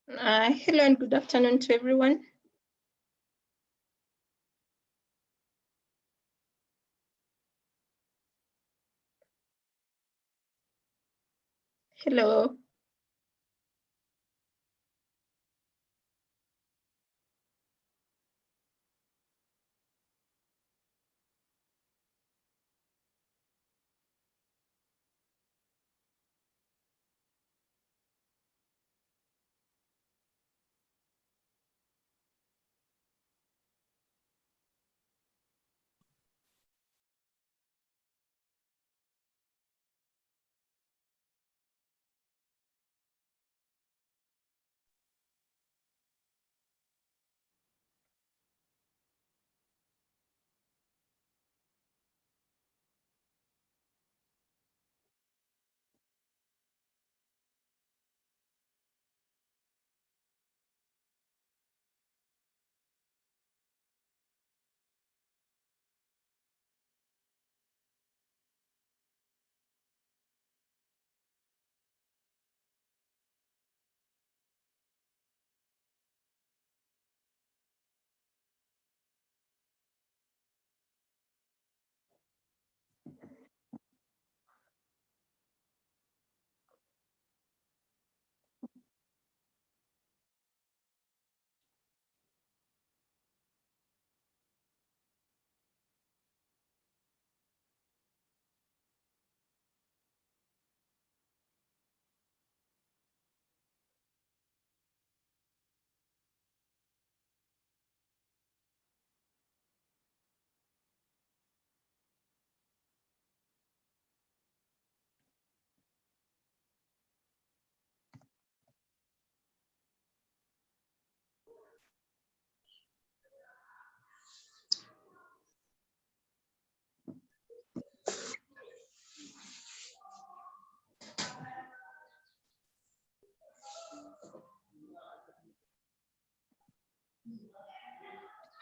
Hello and good afternoon to everyone. Hello.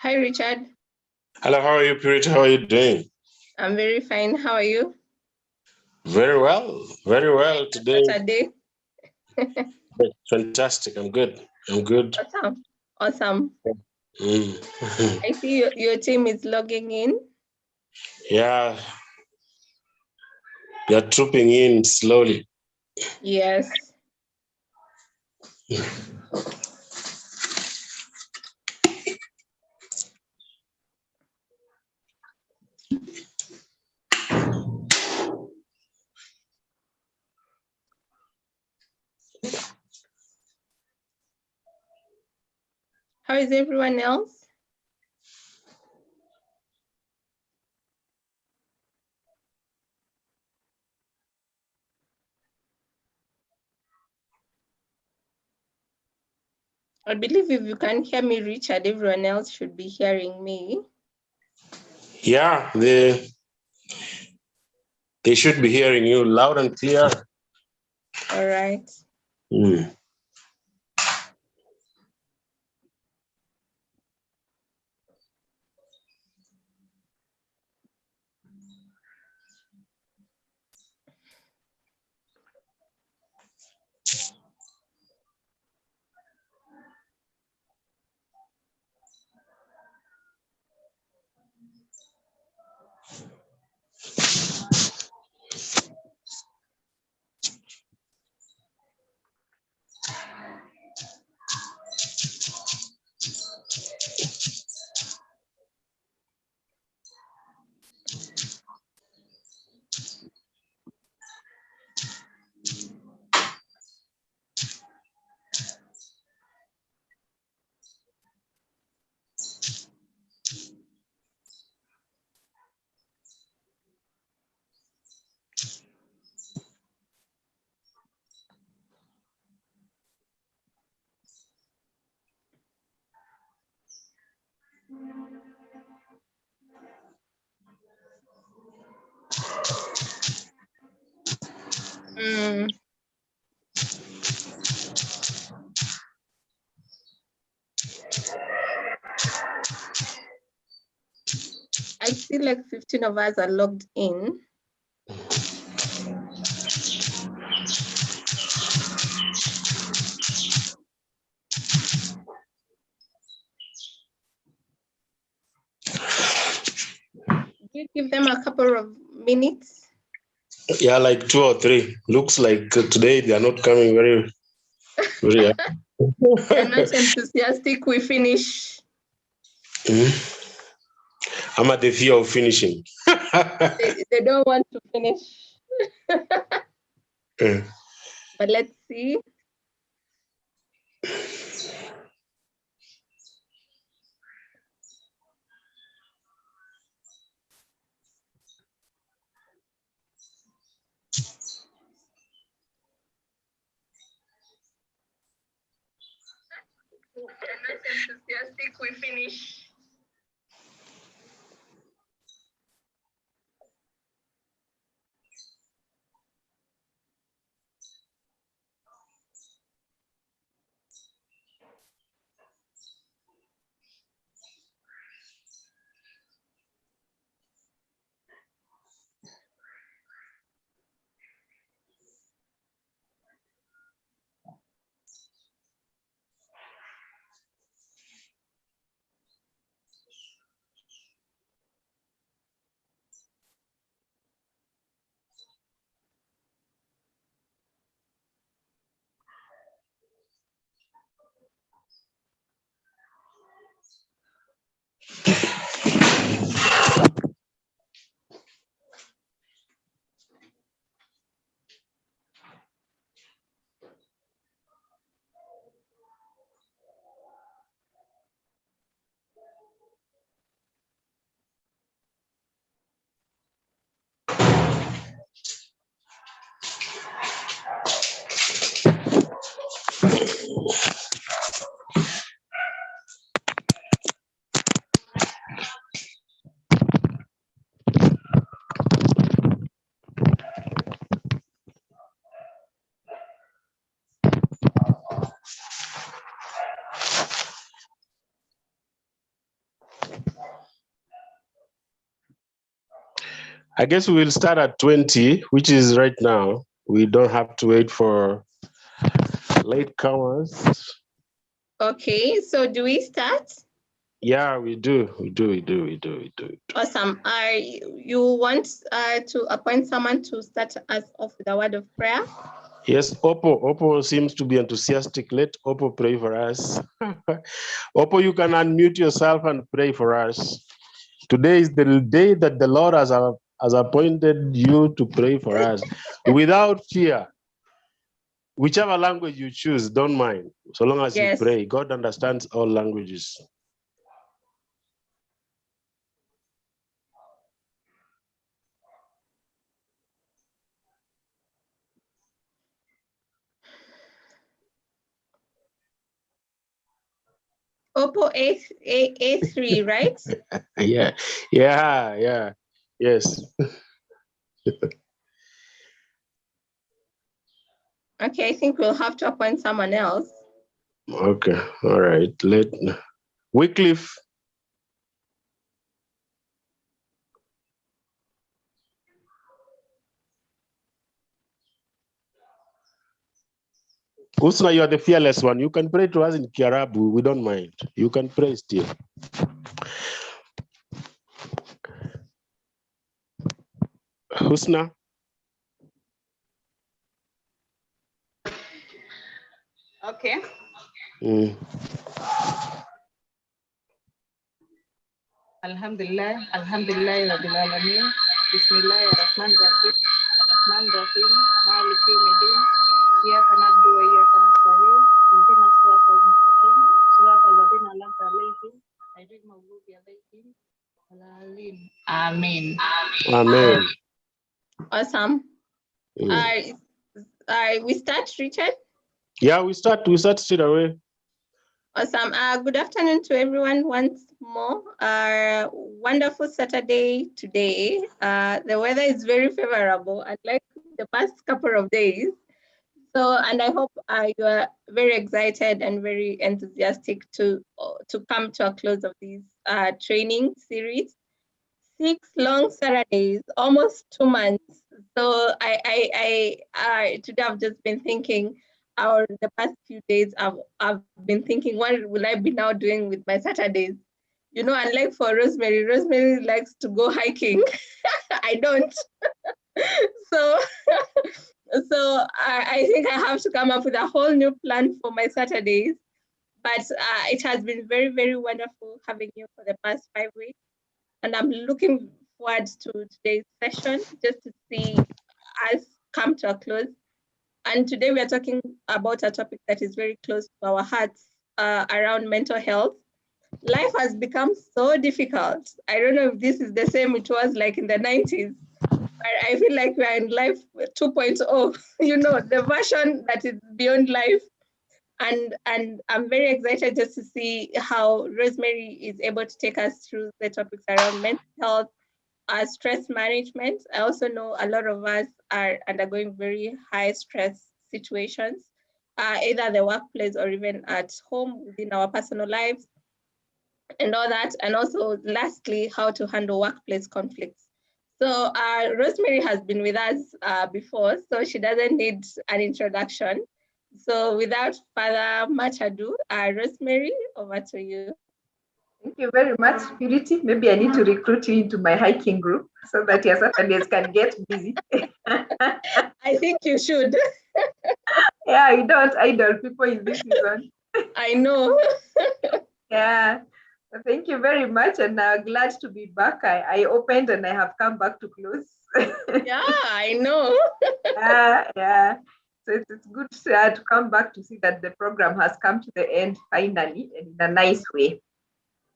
Hi, Richard. Hello, how are you, Purity? How are you doing? I'm very fine. How are you? Very well today. Saturday. Fantastic. I'm good. Awesome. I see your team is logging in. Yeah. You're trooping in slowly. Yes. How is everyone else? I believe if you can hear me, Richard, everyone else should be hearing me. Yeah, they should be hearing you loud and clear. All right. I see like 15 of us are logged in. you give them a couple of minutes? Yeah, like 2 or 3. Looks like today they are not coming very. They're not enthusiastic. We finish. I'm at the fear of finishing. They don't want to finish. But let's see. They're not enthusiastic. We finish. I guess we will start at 20, which is right now. We don't have to wait for late comers. Okay, so do we start? Yeah, we do. Awesome. You want to appoint someone to start us off with a word of prayer? Yes, Oppo seems to be enthusiastic. Let Oppo pray for us. Oppo, you can unmute yourself and pray for us. Today is the day that the Lord has appointed you to pray for us without fear. Whichever language you choose, don't mind, so long as you pray. God understands all languages. Oppo A3, right? Yeah, yes. Okay, I think we'll have to appoint someone else. Okay, all right. Wycliffe. Usna, you are the fearless one. You can pray to us in Kiarabu. We don't mind. You can pray still. Husna. Okay. Alhamdulillah, Rabbil Alameen. Bismillahirrahmanirrahim. Rahim. Malik yawmiddin. Iyyaka na'budu wa iyyaka nasta'in. Ihdinas siratal mustaqim. Siratal ladzina an'amta 'alaihim ghairil maghdubi 'alaihim waladdallin. Amen. Amen. Awesome. We start, Richard? Yeah, we start straight away. Awesome. Good afternoon to everyone once more. Wonderful Saturday today. The weather is very favorable, unlike the past couple of days. So, and I hope you are very excited and very enthusiastic to come to a close of this training series. 6 long Saturdays, almost 2 months. So today I've just been thinking, or the past few days I've been thinking, what will I be now doing with my Saturdays? You know, unlike for Rosemary, Rosemary likes to go hiking. I don't. So, I think I have to come up with a whole new plan for my Saturdays. But it has been very, very wonderful having you for the past 5 weeks. And I'm looking forward to today's session just to see us come to a close. And today we are talking about a topic that is very close to our hearts around mental health. Life has become so difficult. I don't know if this is the same it was like in the 90s, but I feel like we are in life 2.0, you know, the version that is beyond life. And I'm very excited just to see how Rosemary is able to take us through the topics around mental health, stress management. I also know a lot of us are undergoing very high stress situations, either the workplace or even at home within our personal lives and all that. And also lastly, how to handle workplace conflicts. So Rosemary has been with us before, so she doesn't need an introduction. So without further much ado, Rosemary, over to you. Thank you very much, Purity. Maybe I need to recruit you into my hiking group so that your Saturdays can get busy. I think you should. Yeah, I don't idle people in this season. I know. Yeah. So thank you very much, and glad to be back. I opened and I have come back to close. Yeah, I know. Yeah. So it's good to come back to see that the program has come to the end finally and in a nice way.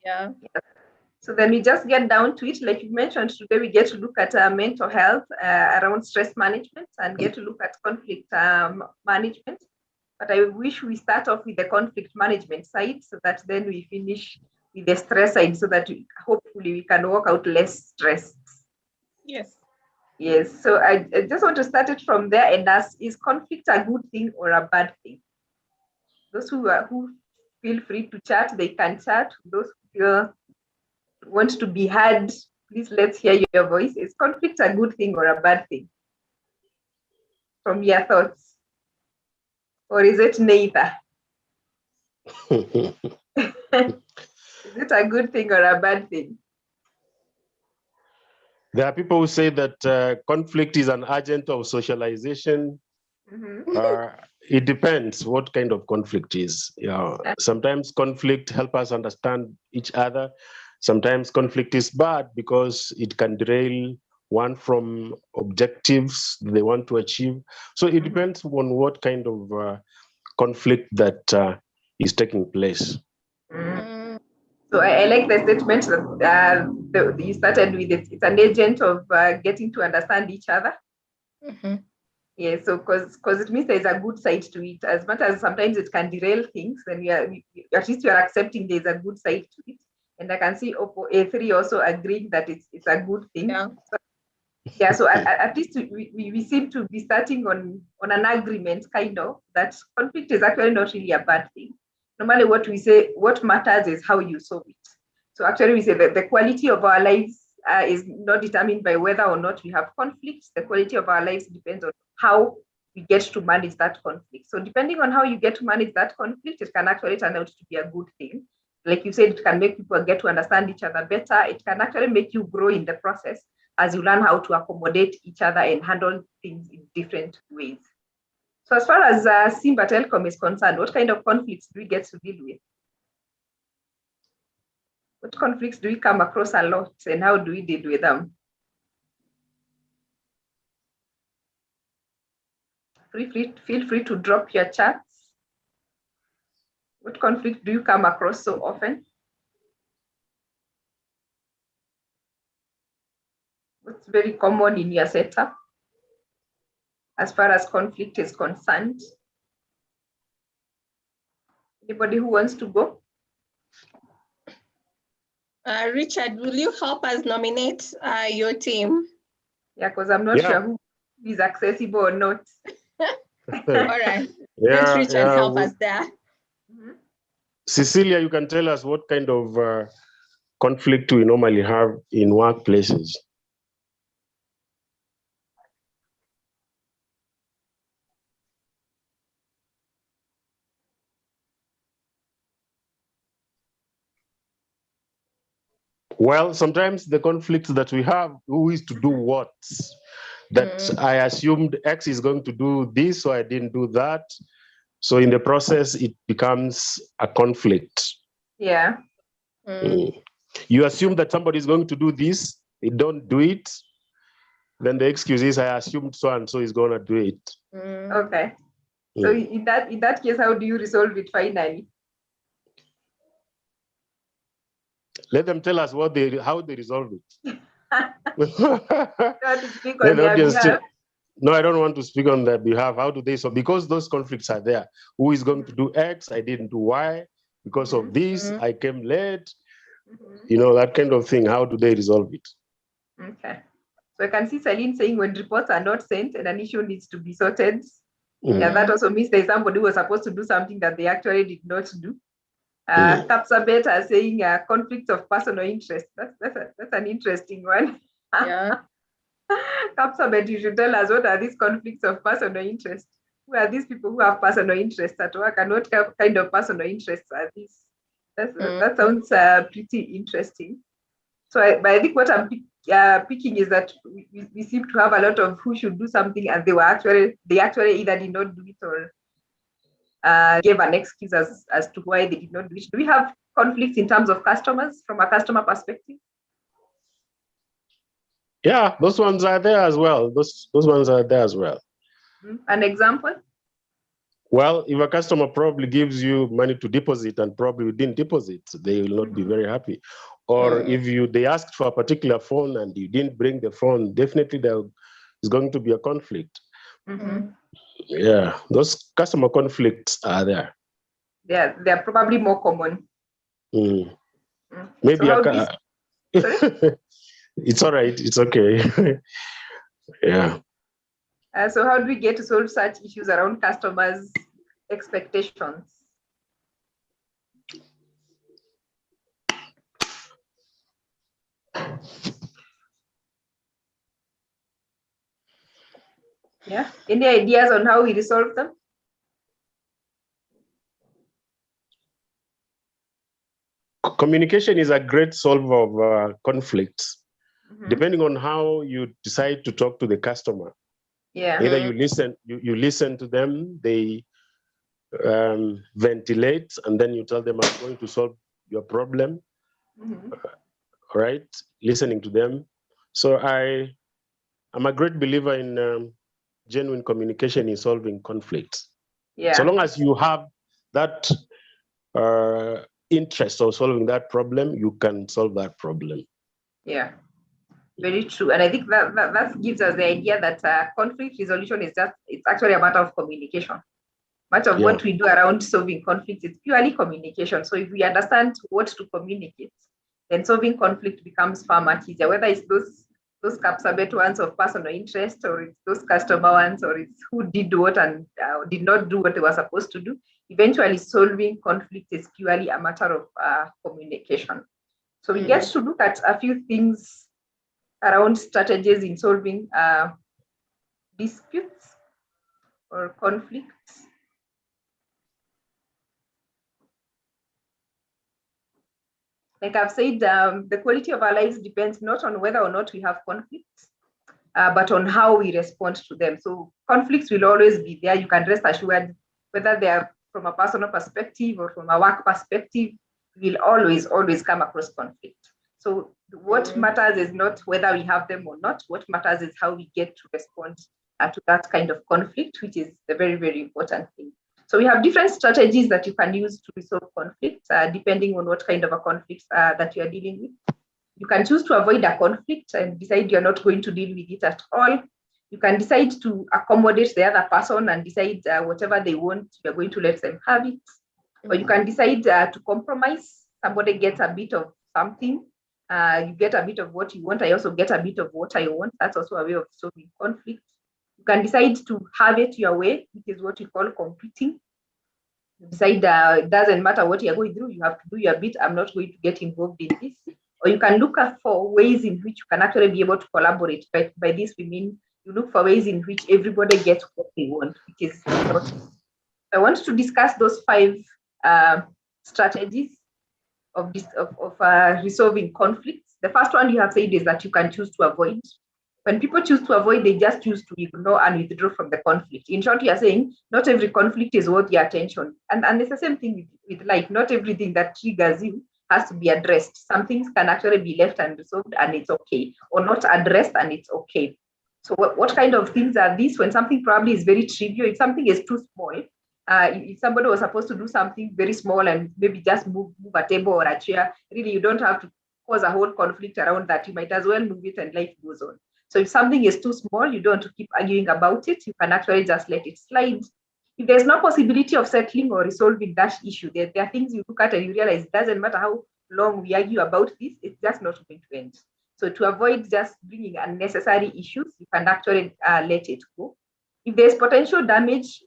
Yeah. So then we just get down to it. Like you mentioned, today we get to look at mental health around stress management and get to look at conflict management. But I wish we start off with the conflict management side so that then we finish with the stress side so that hopefully we can work out less stress. Yes. Yes. So I just want to start it from there and ask, is conflict a good thing or a bad thing? Those who feel free to chat, they can chat. Those who feel want to be heard, please let's hear your voice. Is conflict a good thing or a bad thing? From your thoughts? Or is it neither? Is it a good thing or a bad thing? There are people who say that conflict is an agent of socialization. It depends what kind of conflict is. Sometimes conflict help us understand each other. Sometimes conflict is bad because it can derail one from objectives they want to achieve. So it depends on what kind of conflict that is taking place. So I like the statement that you started with. It's an agent of getting to understand each other. Yeah, so because it means there's a good side to it. As much as sometimes it can derail things, then at least you are accepting there's a good side to it. And I can see Oppo A3 also agreeing that it's a good thing. Yeah. So at least we seem to be starting on an agreement, kind of, that conflict is actually not really a bad thing. Normally what we say, what matters is how you solve it. So actually we say that the quality of our lives is not determined by whether or not we have conflicts. The quality of our lives depends on how we get to manage that conflict. So depending on how you get to manage that conflict, it can actually turn out to be a good thing. Like you said, it can make people get to understand each other better. It can actually make you grow in the process as you learn how to accommodate each other and handle things in different ways. So as far as Simba Telecom is concerned, what kind of conflicts do we get to deal with? What conflicts do we come across a lot and how do we deal with them? Feel free to drop your chats. What conflict do you come across so often? What's very common in your setup as far as conflict is concerned? Anybody who wants to go? Richard, will you help us nominate your team? Yeah, because I'm not sure who is accessible or not. All right. Let Richard help us there. Cecilia, you can tell us what kind of conflict we normally have in workplaces. Well, sometimes the conflicts that we have, who is to do what? That I assumed X is going to do this, so I didn't do that. So in the process, it becomes a conflict. Yeah. You assume that somebody is going to do this, they don't do it. Then the excuse is, I assumed so and so is going to do it. Okay. So in that case, how do you resolve it finally? Let them tell us how they resolve it. You want to speak Let on the their audience behalf? no, I don't want to speak on their behalf. How do they solve? Because those conflicts are there. Who is going to do X? I didn't do Y. Because of this, I came late. You know, that kind of thing. How do they resolve it? Okay. So I can see Celine saying when reports are not sent and an issue needs to be sorted. Yeah, that also means there's somebody who was supposed to do something that they actually did not do. Kapsabet are saying conflicts of personal interest. That's an interesting one. Yeah. Kapsabet, you should tell us what are these conflicts of personal interest? Who are these people who have personal interests at work, and what kind of personal interests are these? That sounds pretty interesting. So, but I think what I'm picking is that we seem to have a lot of who should do something, and they actually either did not do it or gave an excuse as to why they did not do it. Do we have conflicts in terms of customers from a customer perspective? Yeah, those ones are there as well. Those ones are there as well. An example? Well, if a customer probably gives you money to deposit and probably didn't deposit, they will not be very happy. Or if they asked for a particular phone and you didn't bring the phone, definitely there is going to be a conflict. Yeah, those customer conflicts are there. They're probably more common. Maybe So it's all right. It's okay. Yeah. So how do we get to solve such issues around customers' expectations? Yeah. Any ideas on how we resolve them? Communication is a great solver of conflicts, depending on how you decide to talk to the customer. Yeah. Either you listen to them, they ventilate, and then you tell them, I'm going to solve your problem. Right? Listening to them. So I'm a great believer in genuine communication in solving conflicts. Yeah. So long as you have that interest of solving that problem, you can solve that problem. Yeah, very true. And I think that gives us the idea that conflict resolution it's actually a matter of communication. Much of what we do around solving conflicts is purely communication. So if we understand what to communicate, then solving conflict becomes far much easier, whether it's those Kapsabet ones of personal interest, or it's those customer ones, or it's who did what and did not do what they were supposed to do. Eventually, solving conflict is purely a matter of communication. So we get to look at a few things around strategies in solving disputes or conflicts. Like I've said, the quality of our lives depends not on whether or not we have conflicts, but on how we respond to them. So conflicts will always be there. You can rest assured, whether they are from a personal perspective or from a work perspective, we'll always come across conflict. So what matters is not whether we have them or not. What matters is how we get to respond to that kind of conflict, which is the very, very important thing. So we have different strategies that you can use to resolve conflicts, depending on what kind of a conflict that you are dealing with. You can choose to avoid a conflict and decide you're not going to deal with it at all. You can decide to accommodate the other person and decide whatever they want, you're going to let them have it. Or you can decide to compromise. Somebody gets a bit of something. You get a bit of what you want. I also get a bit of what I want. That's also a way of solving conflict. You can decide to have it your way, which is what we call competing. You decide it doesn't matter what you're going through, you have to do your bit. I'm not going to get involved in this. Or you can look for ways in which you can actually be able to collaborate. By this, we mean you look for ways in which everybody gets what they want, which is not. I want to discuss those 5 strategies of resolving conflicts. The first one you have said is that you can choose to avoid. When people choose to avoid, they just choose to ignore and withdraw from the conflict. In short, you are saying not every conflict is worth your attention. And it's the same thing with life. Not everything that triggers you has to be addressed. Some things can actually be left unresolved and it's okay, or not addressed and it's okay. So what kind of things are these? When something probably is very trivial, if something is too small, if somebody was supposed to do something very small and maybe just move a table or a chair, really you don't have to cause a whole conflict around that. You might as well move it and life goes on. So if something is too small, you don't have to keep arguing about it. You can actually just let it slide. If there's no possibility of settling or resolving that issue, there are things you look at and you realize it doesn't matter how long we argue about this, it's just not going to end. So to avoid just bringing unnecessary issues, you can actually let it go. If there's potential damage,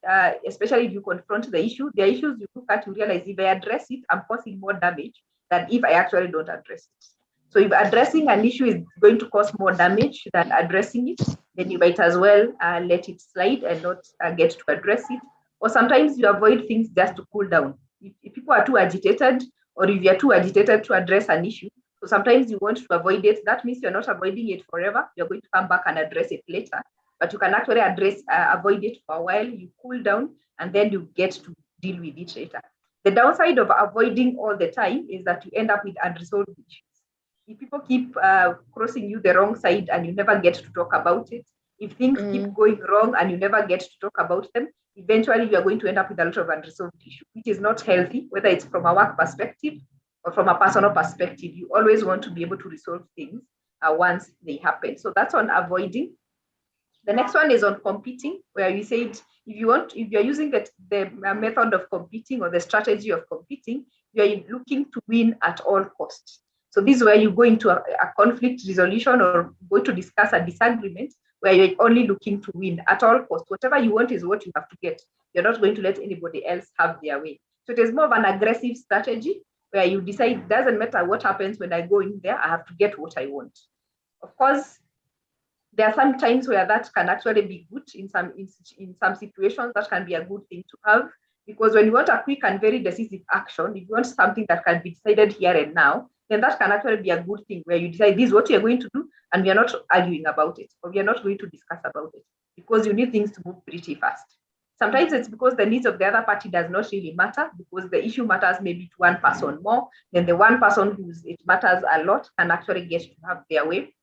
especially if you confront the issue, there are issues you look at, you realize if I address it, I'm causing more damage than if I actually don't address it. So if addressing an issue is going to cause more damage than addressing it, then you might as well let it slide and not get to address it. Or sometimes you avoid things just to cool down. If people are too agitated, or if you're too agitated to address an issue, so sometimes you want to avoid it. That means you're not avoiding it forever. You're going to come back and address it later. But you can actually avoid it for a while. You cool down, and then you get to deal with it later. The downside of avoiding all the time is that you end up with unresolved issues. If people keep crossing you the wrong side and you never get to talk about it, if things keep going wrong and you never get to talk about them, eventually you are going to end up with a lot of unresolved issues, which is not healthy, whether it's from a work perspective or from a personal perspective. You always want to be able to resolve things once they happen. So that's on avoiding. The next one is on competing, where we said if you're using the method of competing or the strategy of competing, you're looking to win at all costs. So this is where you go into a conflict resolution or go to discuss a disagreement where you're only looking to win at all costs. Whatever you want is what you have to get. You're not going to let anybody else have their way. So it is more of an aggressive strategy where you decide it doesn't matter what happens when I go in there, I have to get what I want. Of course, there are some times where that can actually be good in some situations. That can be a good thing to have, because when you want a quick and very decisive action, if you want something that can be decided here and now, then that can actually be a good thing where you decide this is what you're going to do and we are not arguing about it, or we are not going to discuss about it, because you need things to move pretty fast. Sometimes it's because the needs of the other party does not really matter, because the issue matters maybe to one person more, then the one person whose it matters a lot can actually get to have their way.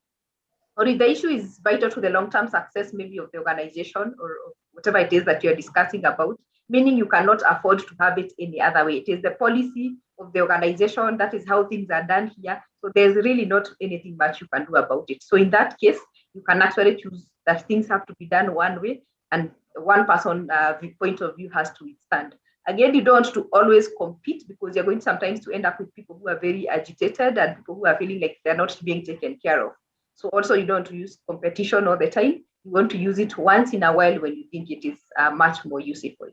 Or if the issue is vital to the long-term success maybe of the organization or whatever it is that you're discussing about, meaning you cannot afford to have it any other way. It is the policy of the organization. That is how things are done here. So there's really not anything much you can do about it. So in that case, you can actually choose that things have to be done one way and one person point of view has to withstand. Again, you don't want to always compete, because you're going sometimes to end up with people who are very agitated and people who are feeling like they're not being taken care of. So also you don't use competition all the time. You want to use it once in a while when you think it is much more useful.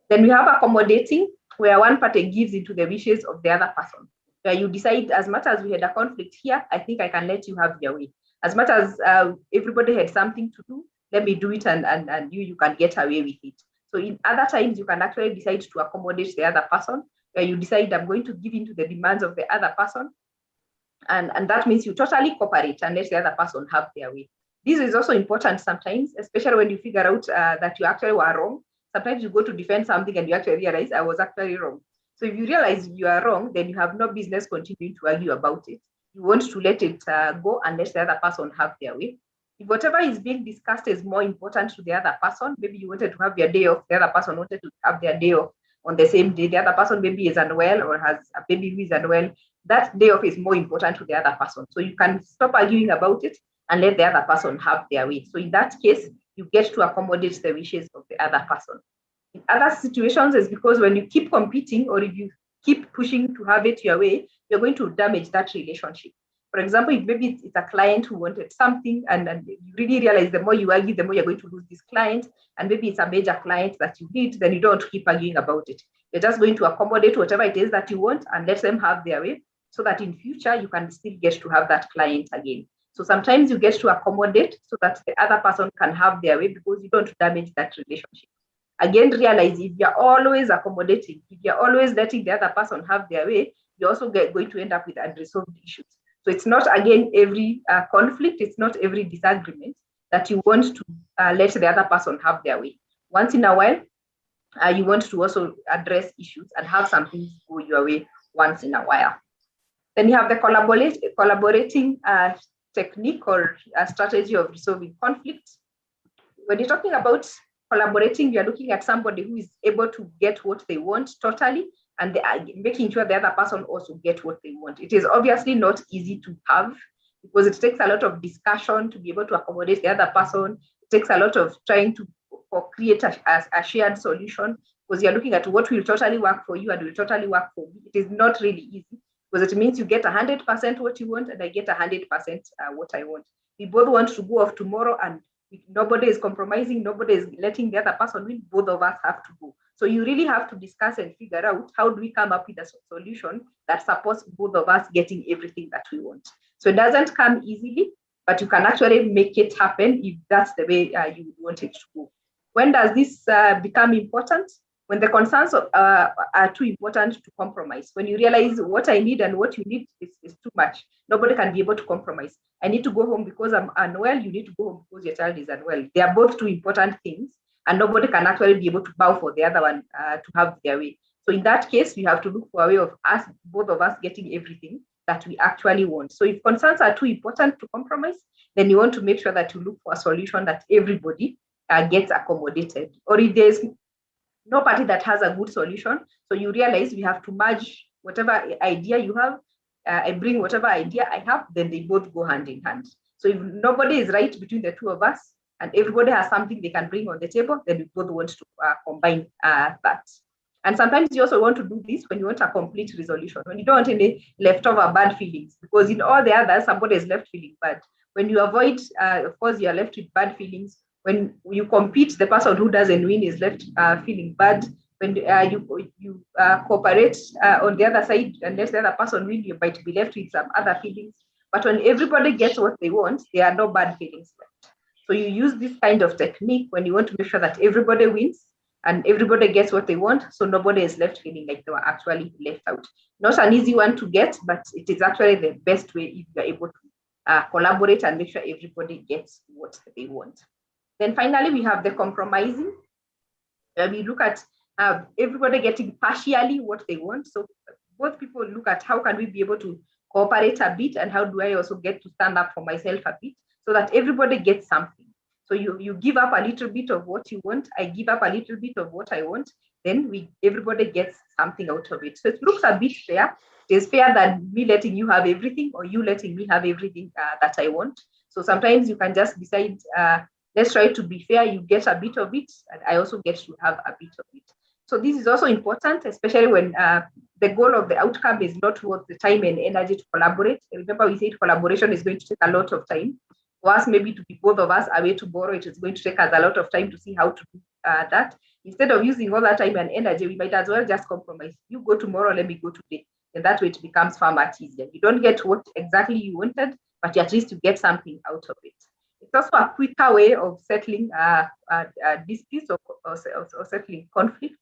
Then we have accommodating, where one party gives into the wishes of the other person, where you decide, as much as we had a conflict here, I think I can let you have your way. As much as everybody had something to do, let me do it, and you can get away with it. So in other times, you can actually decide to accommodate the other person, where you decide I'm going to give into the demands of the other person. And that means you totally cooperate and let the other person have their way. This is also important sometimes, especially when you figure out that you actually were wrong. Sometimes you go to defend something and you actually realize I was actually wrong. So if you realize you are wrong, then you have no business continuing to argue about it. You want to let it go and let the other person have their way. If whatever is being discussed is more important to the other person, maybe you wanted to have your day off, the other person wanted to have their day off on the same day, the other person maybe is unwell or has a baby who is unwell, that day off is more important to the other person. So you can stop arguing about it and let the other person have their way. So in that case, you get to accommodate the wishes of the other person. In other situations, it's because when you keep competing or if you keep pushing to have it your way, you're going to damage that relationship. For example, if maybe it's a client who wanted something and you really realize the more you argue, the more you're going to lose this client, and maybe it's a major client that you need, then you don't keep arguing about it. You're just going to accommodate whatever it is that you want and let them have their way, so that in future you can still get to have that client again. So sometimes you get to accommodate so that the other person can have their way, because you don't damage that relationship. Again, realize if you're always accommodating, if you're always letting the other person have their way, you're also going to end up with unresolved issues. So it's not, again, every conflict, it's not every disagreement that you want to let the other person have their way. Once in a while, you want to also address issues and have some things go your way once in a while. Then you have the collaborating technique or strategy of resolving conflicts. When you're talking about collaborating, you're looking at somebody who is able to get what they want totally, and they are making sure the other person also get what they want. It is obviously not easy to have, because it takes a lot of discussion to be able to accommodate the other person. It takes a lot of trying to create a shared solution, because you're looking at what will totally work for you and will totally work for me. It is not really easy, because it means you get 100% what you want and I get 100% what I want. We both want to go off tomorrow, and nobody is compromising, nobody is letting the other person win, both of us have to go. So you really have to discuss and figure out how do we come up with a solution that supports both of us getting everything that we want. So it doesn't come easily, but you can actually make it happen if that's the way you want it to go. When does this become important? When the concerns are too important to compromise. When you realize what I need and what you need is too much, nobody can be able to compromise. I need to go home because I'm unwell. You need to go home because your child is unwell. They are both two important things, and nobody can actually be able to bow for the other one to have their way. So in that case, we have to look for a way of us, both of us, getting everything that we actually want. So if concerns are too important to compromise, then you want to make sure that you look for a solution that everybody gets accommodated. Or if there's no party that has a good solution, so you realize we have to merge whatever idea you have, I bring whatever idea I have, then they both go hand in hand. So if nobody is right between the two of us and everybody has something they can bring on the table, then we both want to combine that. And sometimes you also want to do this when you want a complete resolution, when you don't want any leftover bad feelings, because in all the others, somebody is left feeling bad. When you avoid, of course, you are left with bad feelings. When you compete, the person who doesn't win is left feeling bad. When you cooperate on the other side and let the other person win, you might be left with some other feelings. But when everybody gets what they want, there are no bad feelings left. So you use this kind of technique when you want to make sure that everybody wins and everybody gets what they want, so nobody is left feeling like they were actually left out. Not an easy one to get, but it is actually the best way if you're able to collaborate and make sure everybody gets what they want. Then finally, we have the compromising. We look at everybody getting partially what they want. So both people look at how can we be able to cooperate a bit, and how do I also get to stand up for myself a bit, so that everybody gets something. So you give up a little bit of what you want, I give up a little bit of what I want, then everybody gets something out of it. So it looks a bit fair. It is fair than me letting you have everything or you letting me have everything that I want. So sometimes you can just decide, let's try to be fair. You get a bit of it, and I also get to have a bit of it. So this is also important, especially when the goal of the outcome is not worth the time and energy to collaborate. Remember, we said collaboration is going to take a lot of time. For us, maybe to be both of us away tomorrow, it is going to take us a lot of time to see how to do that. Instead of using all that time and energy, we might as well just compromise. You go tomorrow, let me go today. And that way it becomes far much easier. You don't get what exactly you wanted, but at least you get something out of it. It's also a quicker way of settling disputes or settling conflict.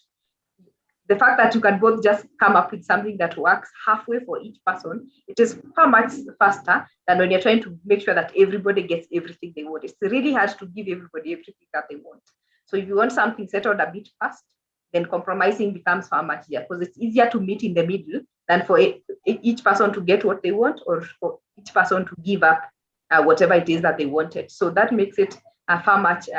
The fact that you can both just come up with something that works halfway for each person, it is far much faster than when you're trying to make sure that everybody gets everything they want. It's really hard to give everybody everything that they want. So if you want something settled a bit fast, then compromising becomes far much easier, because it's easier to meet in the middle than for each person to get what they want, or for each person to give up whatever it is that they wanted. So that makes it far much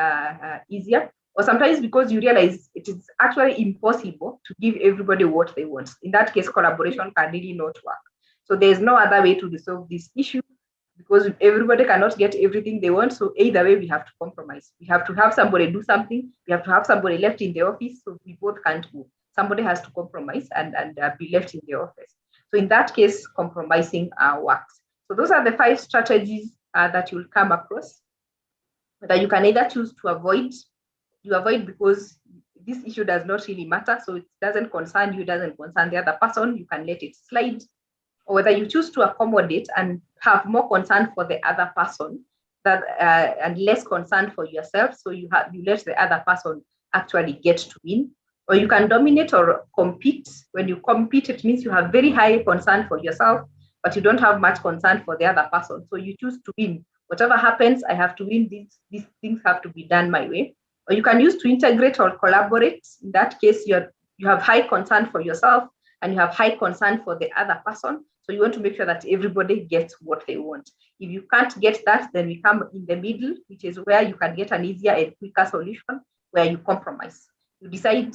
easier. Or sometimes because you realize it is actually impossible to give everybody what they want. In that case, collaboration can really not work. So there's no other way to resolve this issue, because everybody cannot get everything they want. So either way, we have to compromise. We have to have somebody do something. We have to have somebody left in the office, so we both can't go. Somebody has to compromise and be left in the office. So in that case, compromising works. So those are the 5 strategies that you'll come across that you can either choose to avoid. You avoid because this issue does not really matter, so it doesn't concern you, doesn't concern the other person, you can let it slide. Or whether you choose to accommodate and have more concern for the other person and less concern for yourself, so you let the other person actually get to win. Or you can dominate or compete. When you compete, it means you have very high concern for yourself, but you don't have much concern for the other person. So you choose to win. Whatever happens, I have to win. These things have to be done my way. Or you can use to integrate or collaborate. In that case, you have high concern for yourself and you have high concern for the other person. So you want to make sure that everybody gets what they want. If you can't get that, then we come in the middle, which is where you can get an easier and quicker solution, where you compromise. You decide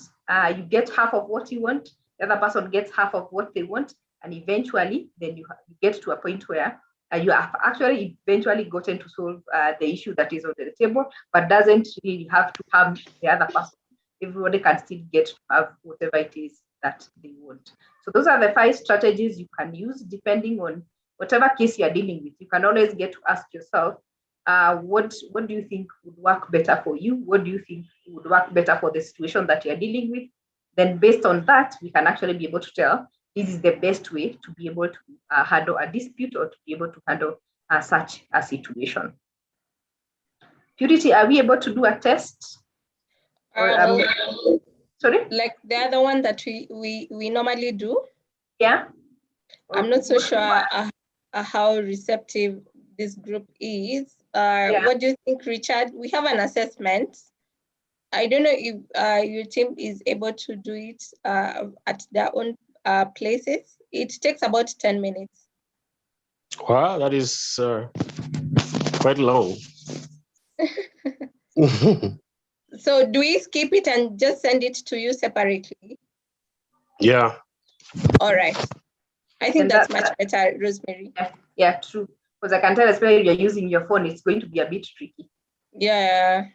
you get half of what you want, the other person gets half of what they want, and eventually then you get to a point where you have actually eventually gotten to solve the issue that is on the table, but doesn't really have to harm the other person. Everybody can still get to have whatever it is that they want. So those are the 5 strategies you can use depending on whatever case you're dealing with. You can always get to ask yourself, what do you think would work better for you? What do you think would work better for the situation that you're dealing with? Then based on that, we can actually be able to tell this is the best way to be able to handle a dispute or to be able to handle such a situation. Purity, are we able to do a test? Or, sorry? Like the other one that we normally do? Yeah. I'm not so sure how receptive this group is. What do you think, Richard? We have an assessment. I don't know if your team is able to do it at their own places. It takes about 10 minutes. Wow, that is quite long. So do we skip it and just send it to you separately? Yeah. All right. I think that's much better, Rosemary. Yeah, true. Because I can tell, especially if you're using your phone, it's going to be a bit tricky. Yeah.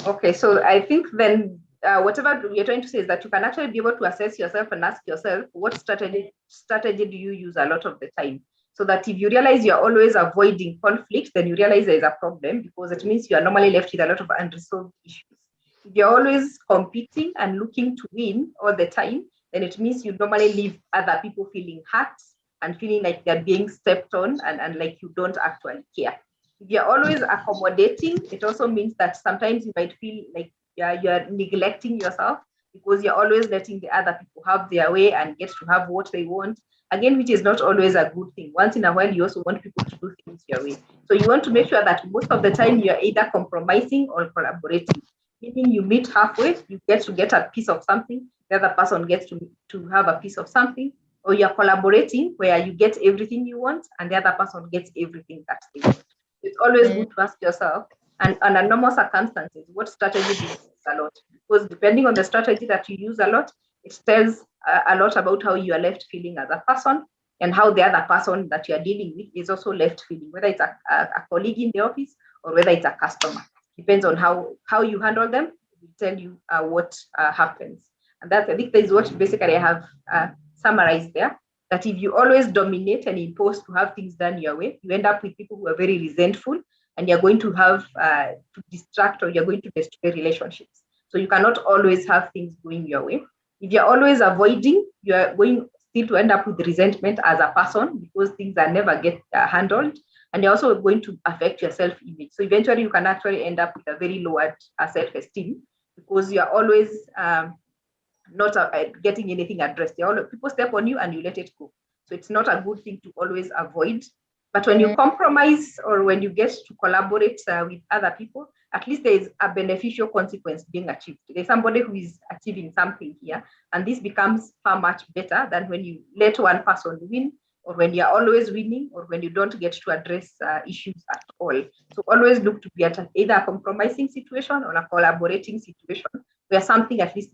Okay, so I think then whatever we're trying to say is that you can actually be able to assess yourself and ask yourself, what strategy do you use a lot of the time? So that if you realize you're always avoiding conflict, then you realize there is a problem, because it means you are normally left with a lot of unresolved issues. If you're always competing and looking to win all the time, then it means you normally leave other people feeling hurt and feeling like they're being stepped on and like you don't actually care. If you're always accommodating, it also means that sometimes you might feel like you're neglecting yourself, because you're always letting the other people have their way and get to have what they want. Again, which is not always a good thing. Once in a while, you also want people to do things your way. So you want to make sure that most of the time you're either compromising or collaborating. Meaning you meet halfway, you get to get a piece of something, the other person gets to have a piece of something, or you're collaborating where you get everything you want and the other person gets everything that they want. It's always good to ask yourself, and under normal circumstances, what strategy do you use a lot? Because depending on the strategy that you use a lot, it tells a lot about how you are left feeling as a person and how the other person that you are dealing with is also left feeling, whether it's a colleague in the office or whether it's a customer. Depends on how you handle them, it will tell you what happens. And that, I think, is what basically I have summarized there, that if you always dominate and impose to have things done your way, you end up with people who are very resentful, and you're going to have to distract, or you're going to destroy relationships. So you cannot always have things going your way. If you're always avoiding, you're going still to end up with resentment as a person, because things are never get handled, and you're also going to affect your self-image. So eventually you can actually end up with a very lowered self-esteem, because you're always not getting anything addressed. People step on you and you let it go. So it's not a good thing to always avoid. But when you compromise or when you get to collaborate with other people, at least there is a beneficial consequence being achieved. There's somebody who is achieving something here, and this becomes far much better than when you let one person win, or when you're always winning, or when you don't get to address issues at all. So always look to be at either a compromising situation or a collaborating situation, where something at least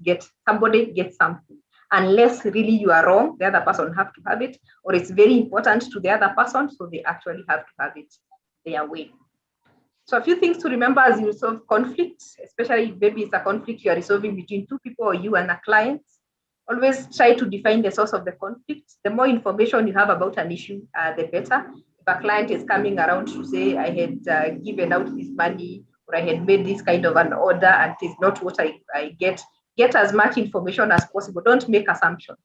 somebody gets something. Unless really you are wrong, the other person have to have it, or it's very important to the other person, so they actually have to have it their way. So a few things to remember as you resolve conflicts, especially if maybe it's a conflict you are resolving between two people or you and a client. Always try to define the source of the conflict. The more information you have about an issue, the better. If a client is coming around to say, I had given out this money, or I had made this kind of an order and it is not what I get as much information as possible. Don't make assumptions.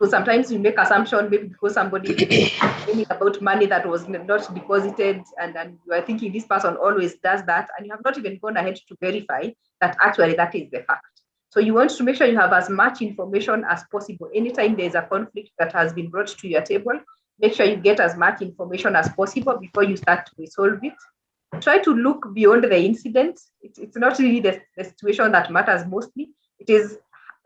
So sometimes you make assumptions maybe because somebody is complaining about money that was not deposited, and you are thinking this person always does that, and you have not even gone ahead to verify that actually that is the fact. So you want to make sure you have as much information as possible. Anytime there's a conflict that has been brought to your table, make sure you get as much information as possible before you start to resolve it. Try to look beyond the incident. It's not really the situation that matters mostly. It is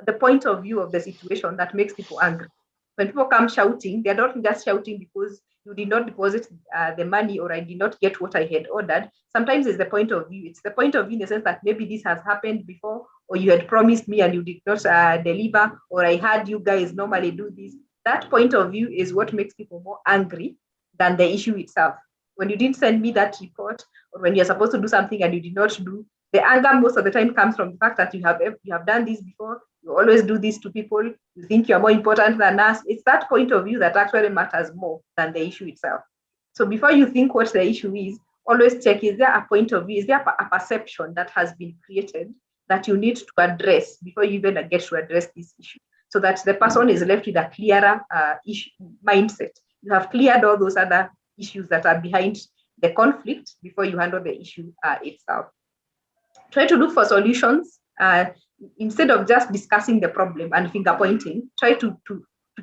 the point of view of the situation that makes people angry. When people come shouting, they're not just shouting because you did not deposit the money or I did not get what I had ordered. Sometimes it's the point of view. It's the point of view in the sense that maybe this has happened before, or you had promised me and you did not deliver, or I heard you guys normally do this. That point of view is what makes people more angry than the issue itself. When you didn't send me that report, or when you're supposed to do something and you did not do, the anger most of the time comes from the fact that you have done this before. You always do this to people. You think you're more important than us. It's that point of view that actually matters more than the issue itself. So before you think what the issue is, always check, is there a point of view? Is there a perception that has been created that you need to address before you even get to address this issue? So that the person is left with a clearer mindset. You have cleared all those other issues that are behind the conflict before you handle the issue itself. Try to look for solutions. Instead of just discussing the problem and finger pointing, try to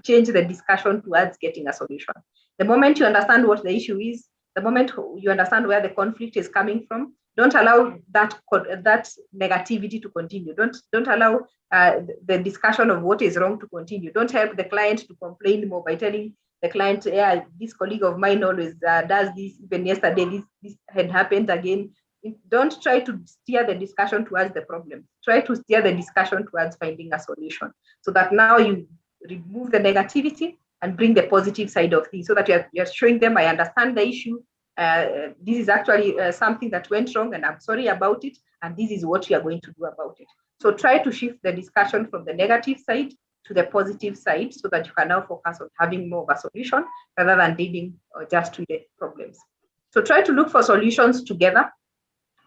change the discussion towards getting a solution. The moment you understand what the issue is, the moment you understand where the conflict is coming from, don't allow that negativity to continue. Don't allow the discussion of what is wrong to continue. Don't help the client to complain more by telling the client, yeah, this colleague of mine always does this. Even yesterday, this had happened again. Don't try to steer the discussion towards the problem. Try to steer the discussion towards finding a solution, so that now you remove the negativity and bring the positive side of things, so that you're showing them, I understand the issue. This is actually something that went wrong and I'm sorry about it. And this is what we are going to do about it. So try to shift the discussion from the negative side to the positive side, so that you can now focus on having more of a solution rather than dealing just with the problems. So try to look for solutions together,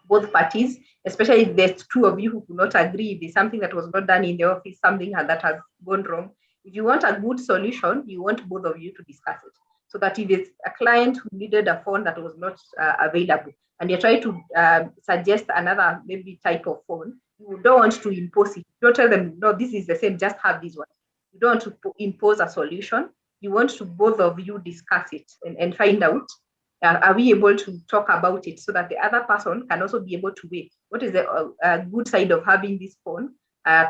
both parties, especially if there's two of you who do not agree, if there's something that was not done in the office, something that has gone wrong. If you want a good solution, you want both of you to discuss it. So that if it's a client who needed a phone that was not available, and you're trying to suggest another maybe type of phone, you don't want to impose it. You don't tell them, no, this is the same, just have this one. You don't want to impose a solution. You want to both of you discuss it and find out, are we able to talk about it, so that the other person can also be able to weigh what is the good side of having this phone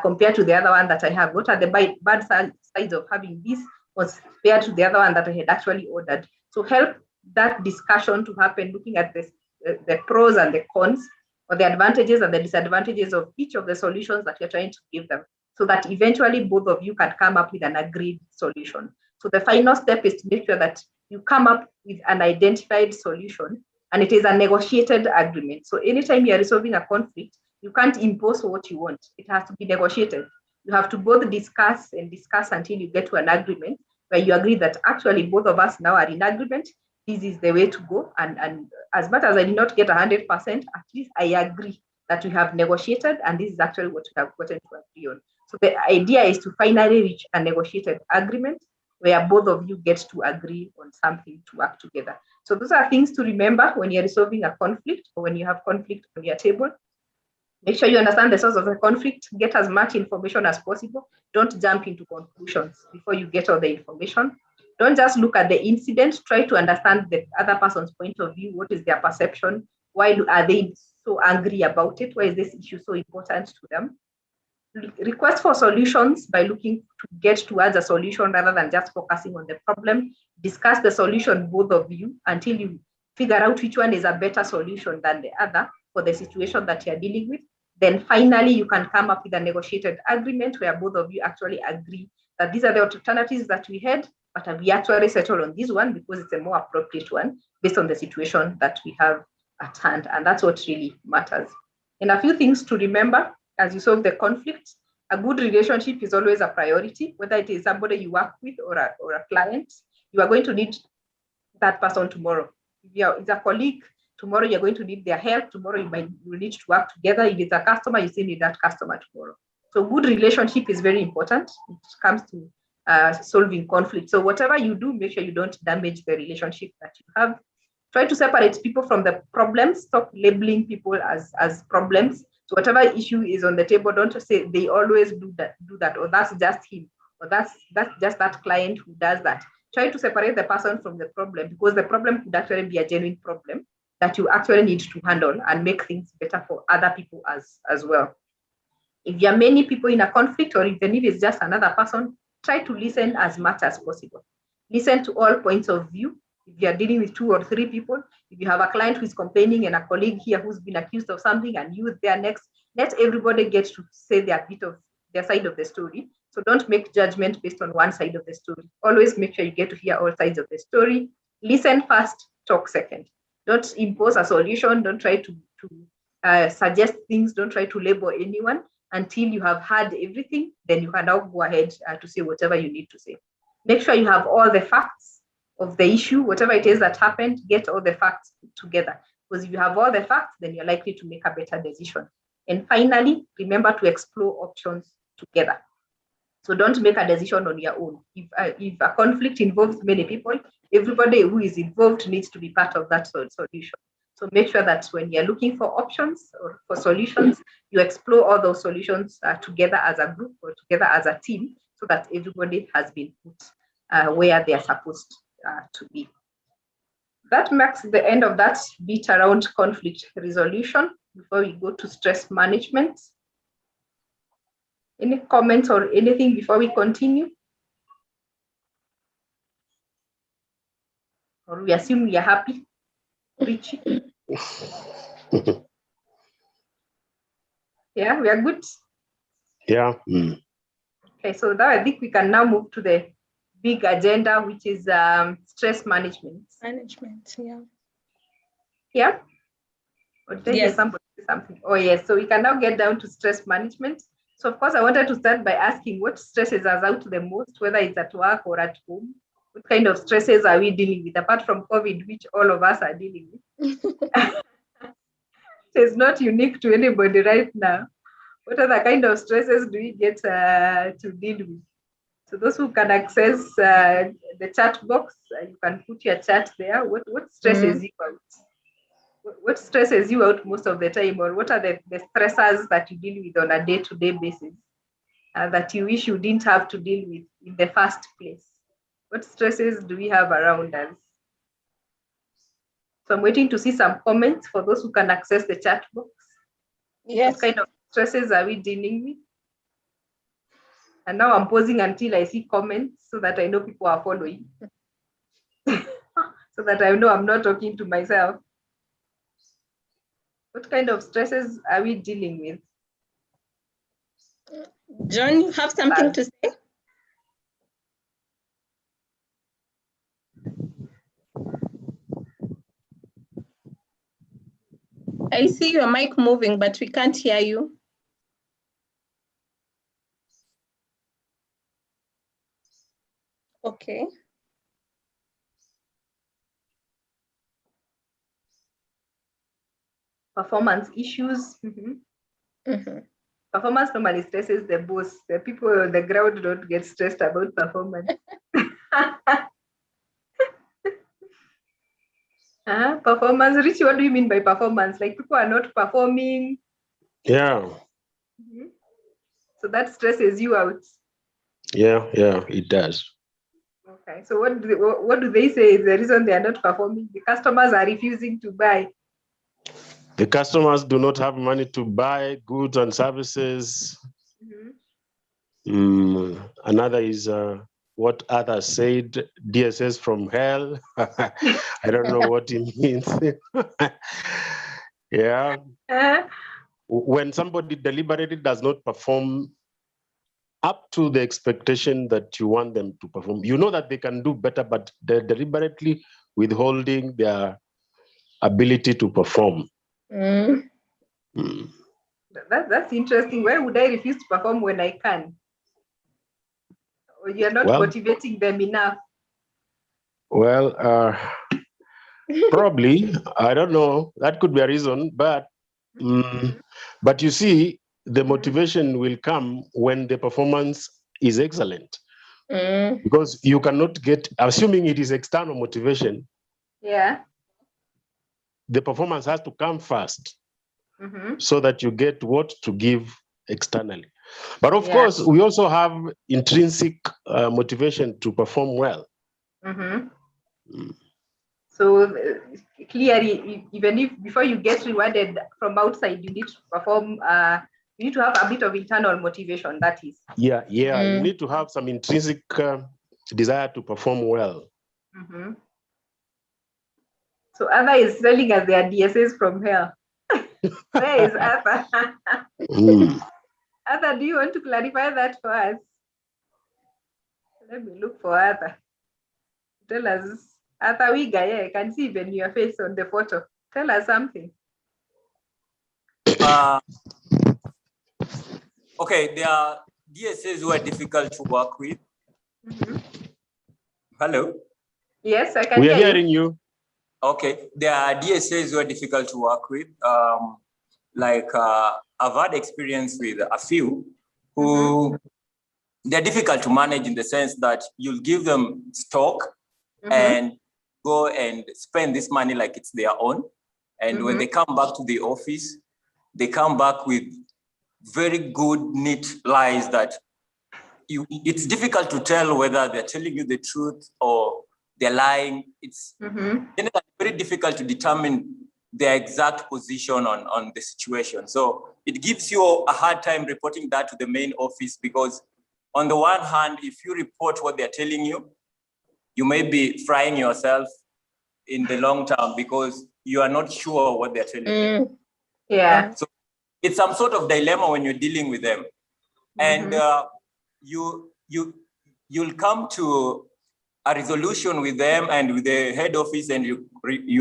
compared to the other one that I have. What are the bad sides of having this compared to the other one that I had actually ordered? So help that discussion to happen, looking at the pros and the cons, or the advantages and the disadvantages of each of the solutions that you're trying to give them, so that eventually both of you can come up with an agreed solution. So the final step is to make sure that you come up with an identified solution, and it is a negotiated agreement. So anytime you're resolving a conflict, you can't impose what you want. It has to be negotiated. You have to both discuss until you get to an agreement where you agree that actually both of us now are in agreement. This is the way to go. And as much as I did not get 100%, at least I agree that we have negotiated, and this is actually what we have gotten to agree on. So the idea is to finally reach a negotiated agreement where both of you get to agree on something to work together. So those are things to remember when you're resolving a conflict, or when you have conflict on your table. Make sure you understand the source of the conflict, get as much information as possible. Don't jump into conclusions before you get all the information. Don't just look at the incident, try to understand the other person's point of view. What is their perception? Why are they so angry about it? Why is this issue so important to them? Request for solutions by looking to get towards a solution rather than just focusing on the problem. Discuss the solution, both of you, until you figure out which one is a better solution than the other for the situation that you're dealing with. Then finally, you can come up with a negotiated agreement where both of you actually agree that these are the alternatives that we had, but we actually settle on this one because it's a more appropriate one based on the situation that we have at hand. And that's what really matters. And a few things to remember as you solve the conflict. A good relationship is always a priority, whether it is somebody you work with or a client. You are going to need that person tomorrow. If it's a colleague, tomorrow you're going to need their help. Tomorrow you will need to work together. If it's a customer, you still need that customer tomorrow. So good relationship is very important when it comes to solving conflict. So whatever you do, make sure you don't damage the relationship that you have. Try to separate people from the problems. Stop labeling people as problems. So whatever issue is on the table, don't say they always do that, or that's just him, or that's just that client who does that. Try to separate the person from the problem, because the problem could actually be a genuine problem that you actually need to handle and make things better for other people as well. If there are many people in a conflict, or even if it's just another person, try to listen as much as possible. Listen to all points of view. If you are dealing with 2 or 3 people, if you have a client who is complaining and a colleague here who's been accused of something and you there next, let everybody get to say their bit of their side of the story. So don't make judgment based on one side of the story. Always make sure you get to hear all sides of the story. Listen first, talk second. Don't impose a solution. Don't try to suggest things. Don't try to label anyone until you have heard everything. Then you can now go ahead to say whatever you need to say. Make sure you have all the facts of the issue, whatever it is that happened, get all the facts together. Because if you have all the facts, then you're likely to make a better decision. And finally, remember to explore options together. So don't make a decision on your own. If a conflict involves many people, everybody who is involved needs to be part of that solution. So make sure that when you're looking for options or for solutions, you explore all those solutions together as a group or together as a team, so that everybody has been put where they are supposed to be. That marks the end of that bit around conflict resolution. Before we go to stress management, any comments or anything before we continue? Or we assume we are happy? Richie? Yeah, we are good. Yeah. Okay, so now I think we can now move to the big agenda, which is stress management. Yeah. Yeah? Or did I hear Yes. somebody say something? Oh, yes. So we can now get down to stress management. So, of course, I wanted to start by asking what stresses us out the most, whether it's at work or at home. What kind of stresses are we dealing with, apart from COVID, which all of us are dealing with? It's not unique to anybody right now. What other kind of stresses do we get to deal with? So those who can access the chat box, you can put your chat there. What stresses you out? What stresses you out most of the time, or what are the stressors that you deal with on a day-to-day basis that you wish you didn't have to deal with in the first place? What stresses do we have around us? So I'm waiting to see some comments for those who can access the chat box. Yes. What kind of stresses are we dealing with? And now I'm pausing until I see comments so that I know people are following. So that I know I'm not talking to myself. What kind of stresses are we dealing with? John, you have something to say? I see your mic moving, but we can't hear you. Okay. Performance issues. Performance normally stresses the boss. The people on the ground don't get stressed about performance. Performance. Richie, what do you mean by performance? Like people are not performing? Yeah. So that stresses you out? Yeah, it does. Okay, so what do they say is the reason they are not performing? The customers are refusing to buy. The customers do not have money to buy goods and services. Another is what others said, DSS from hell. I don't know what it means. Yeah. When somebody deliberately does not perform up to the expectation that you want them to perform, you know that they can do better, but they're deliberately withholding their ability to perform. That's interesting. Why would I refuse to perform when I can? Or you're not motivating them enough? Well, probably, I don't know. That could be a reason, but you see, the motivation will come when the performance is excellent. Because you cannot get, assuming it is external motivation, yeah, the performance has to come first. so that you get what to give externally. But of course, we also have intrinsic motivation to perform well. So clearly, even if before you get rewarded from outside, you need to perform. You need to have a bit of internal motivation. That is. Yeah. You need to have some intrinsic desire to perform well. So Arthur is telling us their DSAs from here. Where is Arthur? Arthur, do you want to clarify that for us? Let me look for Arthur. Tell us, Arthur Wiga, yeah, I can see even your face on the photo. Tell us something. Okay, there are DSAs who are difficult to work with. Hello? Yes, I can We are hear hearing you. Okay, there are DSAs who are difficult to work with. I've had experience with a few who they're difficult to manage in the sense that you'll give them stock and go and spend this money like it's their own. And when they come back to the office, they come back with very good, neat lies that it's difficult to tell whether they're telling you the truth or they're lying. It's very difficult to determine their exact position on the situation. So it gives you a hard time reporting that to the main office because on the one hand, if you report what they're telling you, you may be frying yourself in the long term because you are not sure what they're telling you. Yeah. So it's some sort of dilemma when you're dealing with them. And you'll come to a resolution with them and with the head office and you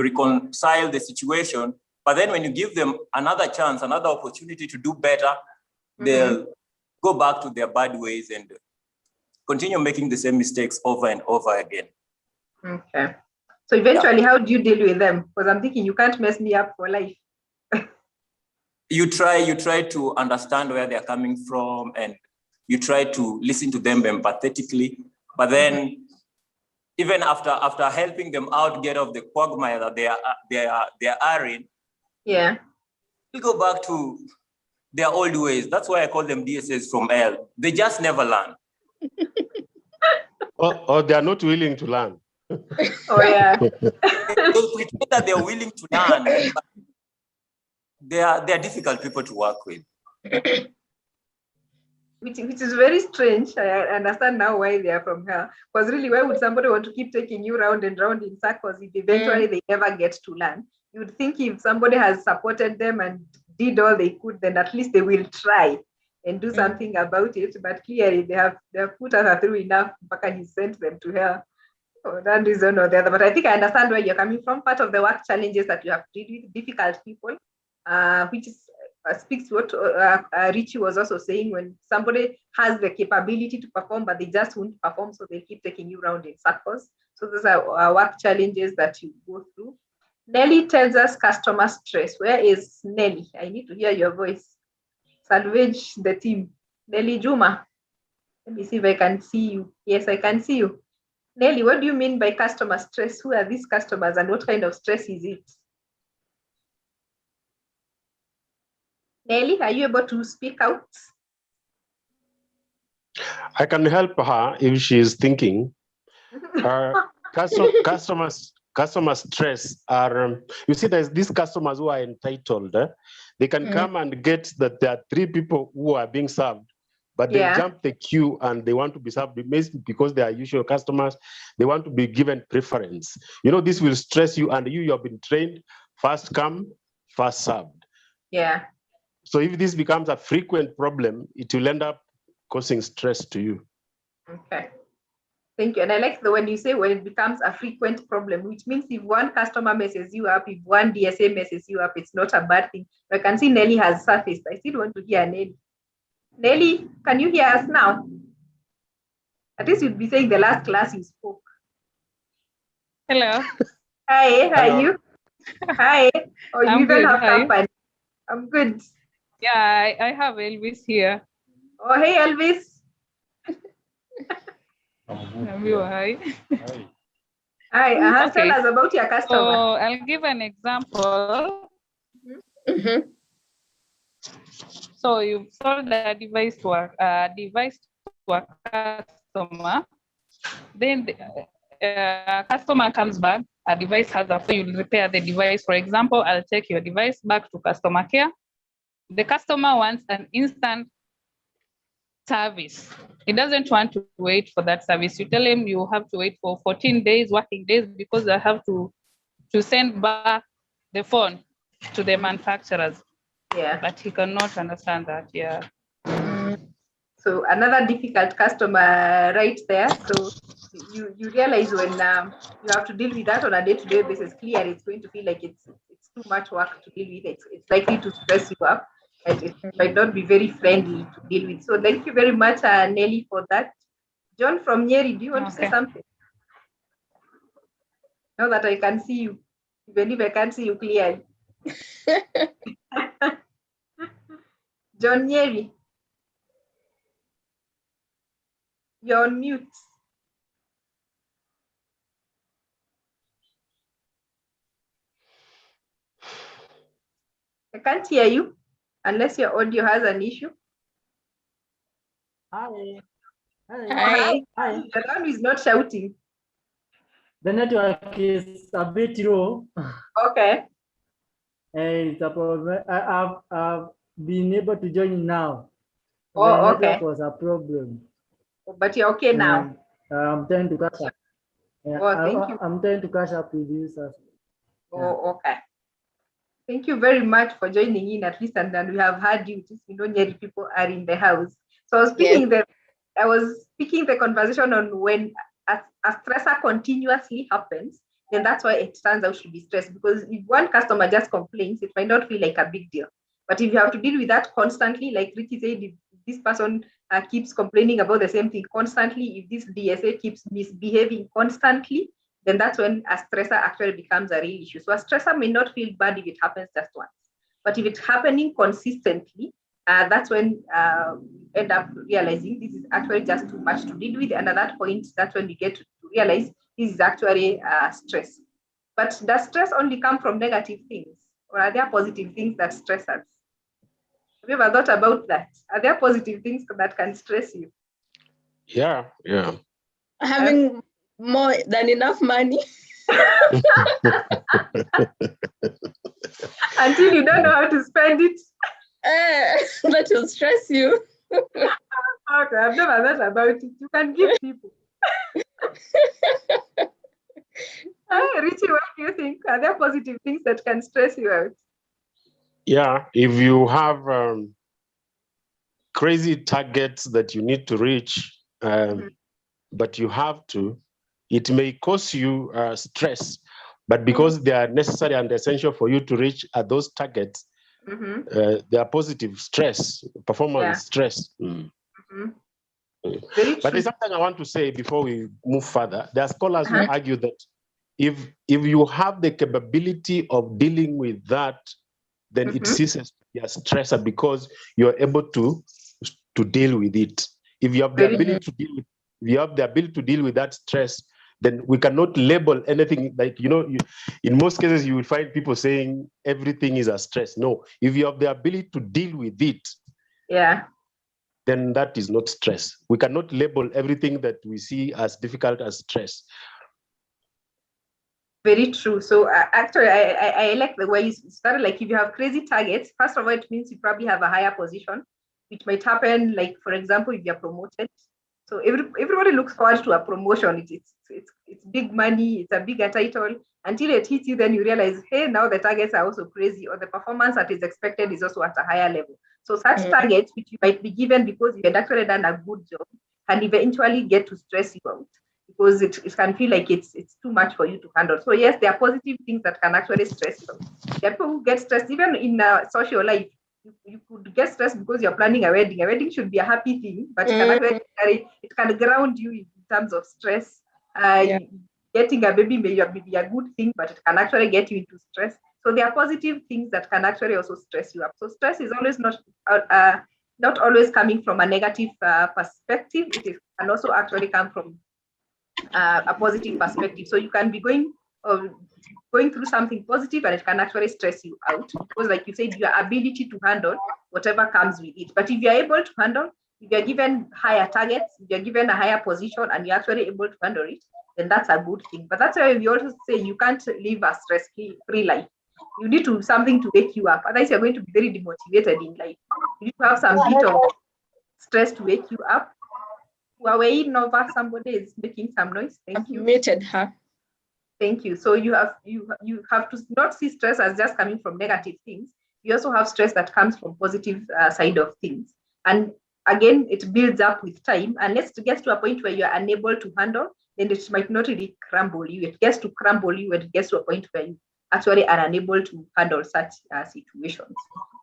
reconcile the situation. But then when you give them another chance, another opportunity to do better, they'll go back to their bad ways and continue making the same mistakes over and over again. Okay. So eventually, how do you deal with them? Because I'm thinking you can't mess me up for life. You try to understand where they're coming from and you try to listen to them empathetically. But then even after helping them out, get off the quagmire that they are in, you go back to their old ways. That's why I call them DSAs from hell. They just never learn. Or they are not willing to learn. Oh yeah. They'll pretend that they're willing to learn, but they are difficult people to work with. Which is very strange. I understand now why they are from here. Because really, why would somebody want to keep taking you round and round in circles if eventually they never get to learn? You would think if somebody has supported them and did all they could, then at least they will try and do something about it. But clearly, they have put us through enough. Baka he sent them to here for that reason or the other. But I think I understand where you're coming from. Part of the work challenges that you have to deal with difficult people, which is speaks to what Richie was also saying, when somebody has the capability to perform, but they just won't perform, so they keep taking you around in circles. So those are work challenges that you go through. Nelly tells us customer stress. Where is Nelly? I need to hear your voice. Salvage the team. Nelly Juma. Let me see if I can see you. Yes, I can see you. Nelly, what do you mean by customer stress? Who are these customers and what kind of stress is it? Nelly, are you able to speak out? I can help her if she is thinking. Customer stress are, you see, there's these customers who are entitled. They can come and get that there are 3 people who are being served, but they jump the queue and they want to be served because they are usual customers. They want to be given preference. You know, this will stress you, and you have been trained, first come, first served. Yeah. So if this becomes a frequent problem, it will end up causing stress to you. Okay. Thank you. And I like when you say when it becomes a frequent problem, which means if one customer messes you up, if one DSA messes you up, it's not a bad thing. I can see Nelly has surfaced. I still want to hear Nelly. Nelly, can you hear us now? At least you'd be saying the last class you spoke. Hello. Hi, how are you? Hi. Oh, you I'm even good. have Hi. company. I'm good. Yeah, I have Elvis here. Oh, hey, Elvis. Hi. Hi. Okay. Tell us about your customer. So I'll give an example. So you've sold a device to a customer. Then the customer comes back. A device has a fault. You'll repair the device. For example, I'll take your device back to customer care. The customer wants an instant service. He doesn't want to wait for that service. You tell him you have to wait for 14 days, working days, because I have to send back the phone to the manufacturers. Yeah. But he cannot understand that. Yeah. So another difficult customer right there. So you realize when you have to deal with that on a day-to-day basis, clearly it's going to feel like it's too much work to deal with. It's likely to stress you up, and it might not be very friendly to deal with. So thank you very much, Nelly, for that. John from Nyeri, do you want to say something? Now that I can see you, even if I can't see you clearly. John Nyeri, you're on mute. I can't hear you unless your audio has an issue. Hi. Hi. Hi. The one who is not shouting. The network is a bit low. Okay. It's a problem. I've been able to join now. Oh, the okay. network was a problem. But you're okay now. I'm trying to catch up. Yeah, Oh, thank you. I'm trying to catch up with you. Oh, okay. Thank you very much for joining in at least, and then we have heard you. Just Nyeri people are in the house. So I was speaking the conversation on when a stressor continuously happens, then that's why it turns out to be stress. Because if one customer just complains, it might not feel like a big deal. But if you have to deal with that constantly, like Ricky said, if this person keeps complaining about the same thing constantly, if this DSA keeps misbehaving constantly, then that's when a stressor actually becomes a real issue. So a stressor may not feel bad if it happens just once, but if it's happening consistently, that's when you end up realizing this is actually just too much to deal with. And at that point, that's when you get to realize this is actually stress. But does stress only come from negative things, or are there positive things that stress us? Have you ever thought about that? Are there positive things that can stress you? Yeah. Having more than enough money. Until you don't know how to spend it. That will stress you. Okay, I've never thought about it. You can give people. Richie, what do you think? Are there positive things that can stress you out? Yeah, if you have crazy targets that you need to reach, but you have to, it may cause you stress, but because they are necessary and essential for you to reach those targets, they are positive stress, performance stress. But there's something I want to say before we move further. There are scholars who argue that if you have the capability of dealing with that, then it ceases to be a stressor because you're able to deal with it. If you have the ability to deal with, if you have the ability to deal with that stress, then we cannot label anything like, in most cases you will find people saying everything is a stress. No, if you have the ability to deal with it, then that is not stress. We cannot label everything that we see as difficult as stress. Very true. So actually, I like the way you started. Like, if you have crazy targets, first of all, it means you probably have a higher position, which might happen. Like, for example, if you're promoted. So everybody looks forward to a promotion. It's big money. It's a bigger title. Until it hits you, then you realize, hey, now the targets are also crazy, or the performance that is expected is also at a higher level. So such targets, which you might be given because you had actually done a good job, can eventually get to stress you out, because it can feel like it's too much for you to handle. So yes, there are positive things that can actually stress you. There are people who get stressed even in social life. You could get stressed because you're planning a wedding. A wedding should be a happy thing, but it can ground you in terms of stress. Getting a baby may be a good thing, but it can actually get you into stress. So there are positive things that can actually also stress you up. So stress is always not always coming from a negative perspective. It can also actually come from a positive perspective. So you can be going or going through something positive, and it can actually stress you out because, like you said, your ability to handle whatever comes with it. But if you're able to handle, if you're given higher targets, if you're given a higher position and you're actually able to handle it, then that's a good thing. But that's why we also say you can't live a stress-free life. You need to something to wake you up. Otherwise, you're going to be very demotivated in life. You need to have some bit of stress to wake you up. Huawei Nova, somebody is making some noise. Thank you. Muted her. Thank you. So you have to not see stress as just coming from negative things. You also have stress that comes from positive side of things. And again, it builds up with time. Unless it gets to a point where you're unable to handle, then it might not really crumble you. It gets to crumble you when it gets to a point where you actually are unable to handle such situations.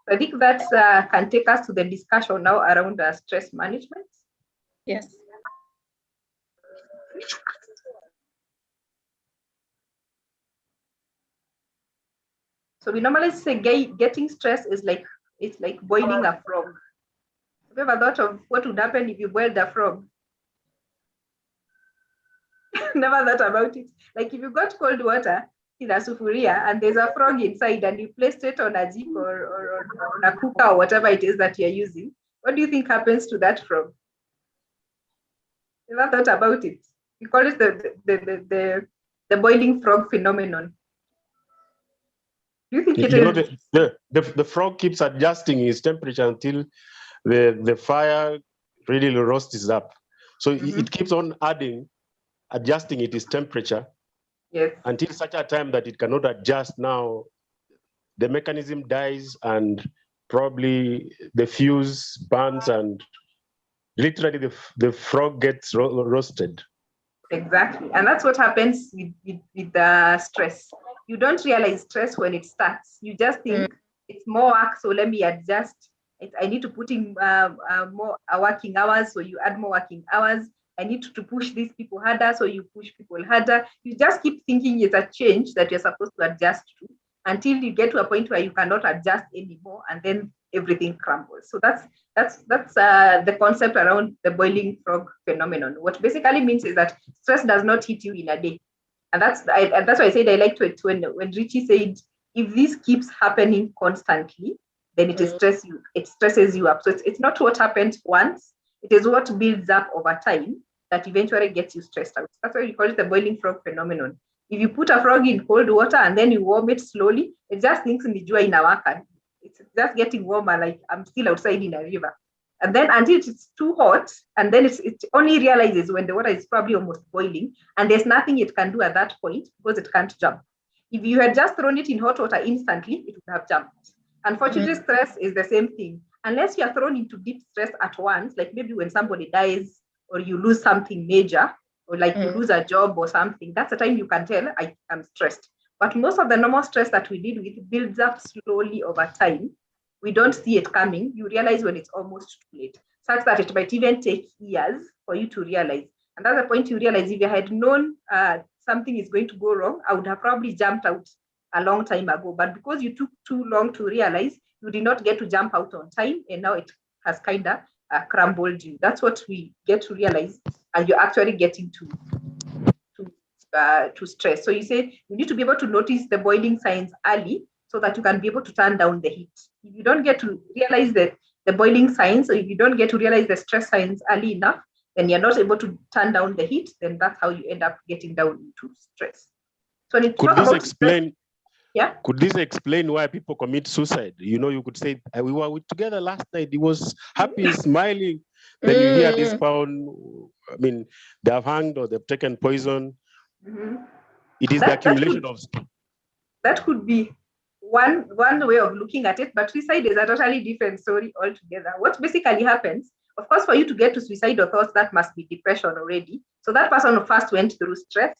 So I think that can take us to the discussion now around stress management. Yes. So we normally say getting stress is like, it's like boiling a frog. Have you ever thought of what would happen if you boiled a frog? Never thought about it. Like if you got cold water in a sufuria and there's a frog inside and you placed it on a jik or on a cooker or whatever it is that you're using, what do you think happens to that frog? Never thought about it. We call it the boiling frog phenomenon. Do you think it is? The frog keeps adjusting its temperature until the fire really roasts up. So it keeps on adjusting its temperature. Yes. Until such a time that it cannot adjust. Now the mechanism dies and probably the fuse burns and literally the frog gets roasted. Exactly. And that's what happens with the stress. You don't realize stress when it starts. You just think it's more work, so let me adjust. I need to put in more working hours, so you add more working hours. I need to push these people harder, so you push people harder. You just keep thinking it's a change that you're supposed to adjust to until you get to a point where you cannot adjust anymore, and then everything crumbles. So that's the concept around the boiling frog phenomenon. What basically means is that stress does not hit you in a day, and that's why I said I like to it when Richie said if this keeps happening constantly, then it stresses you up. So it's not what happens once; it is what builds up over time that eventually gets you stressed out. That's why we call it the boiling frog phenomenon. If you put a frog in cold water and then you warm it slowly, it just thinks in our it's just getting warmer, like I'm still outside in a river. And then until it's too hot, and then it only realizes when the water is probably almost boiling, and there's nothing it can do at that point because it can't jump. If you had just thrown it in hot water instantly, it would have jumped. Unfortunately, stress is the same thing. Unless you are thrown into deep stress at once, like maybe when somebody dies or you lose something major, or like you lose a job or something, that's the time you can tell I am stressed. But most of the normal stress that we deal with builds up slowly over time. We don't see it coming. You realize when it's almost too late, such that it might even take years for you to realize. And that's the point you realize if you had known something is going to go wrong, I would have probably jumped out a long time ago. But because you took too long to realize, you did not get to jump out on time, and now it has kind of crumbled you. That's what we get to realize, and you're actually getting to stress. So you say you need to be able to notice the boiling signs early so that you can be able to turn down the heat. If you don't get to realize the boiling signs, or if you don't get to realize the stress signs early enough, then you're not able to turn down the heat, then that's how you end up getting down into stress. So could this explain stress, yeah? Could this explain why people commit suicide? You know, you could say, we were together last night, he was happy, smiling. Then you hear this found, I mean, they have hanged or they've taken poison. It is the accumulation of... That could be one way of looking at it, but suicide is a totally different story altogether. What basically happens, of course, for you to get to suicidal thoughts, that must be depression already. So that person first went through stress.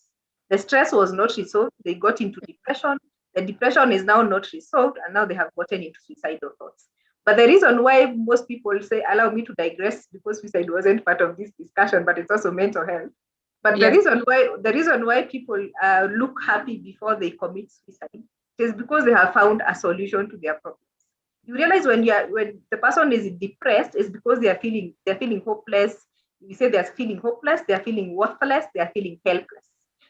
The stress was not resolved. They got into depression. The depression is now not resolved, and now they have gotten into suicidal thoughts. But the reason why most people say, allow me to digress, because suicide wasn't part of this discussion, but it's also mental health. But the reason why people look happy before they commit suicide is because they have found a solution to their problems. You realize when the person is depressed is because they're feeling hopeless. You say they're feeling hopeless, they're feeling worthless, they're feeling helpless.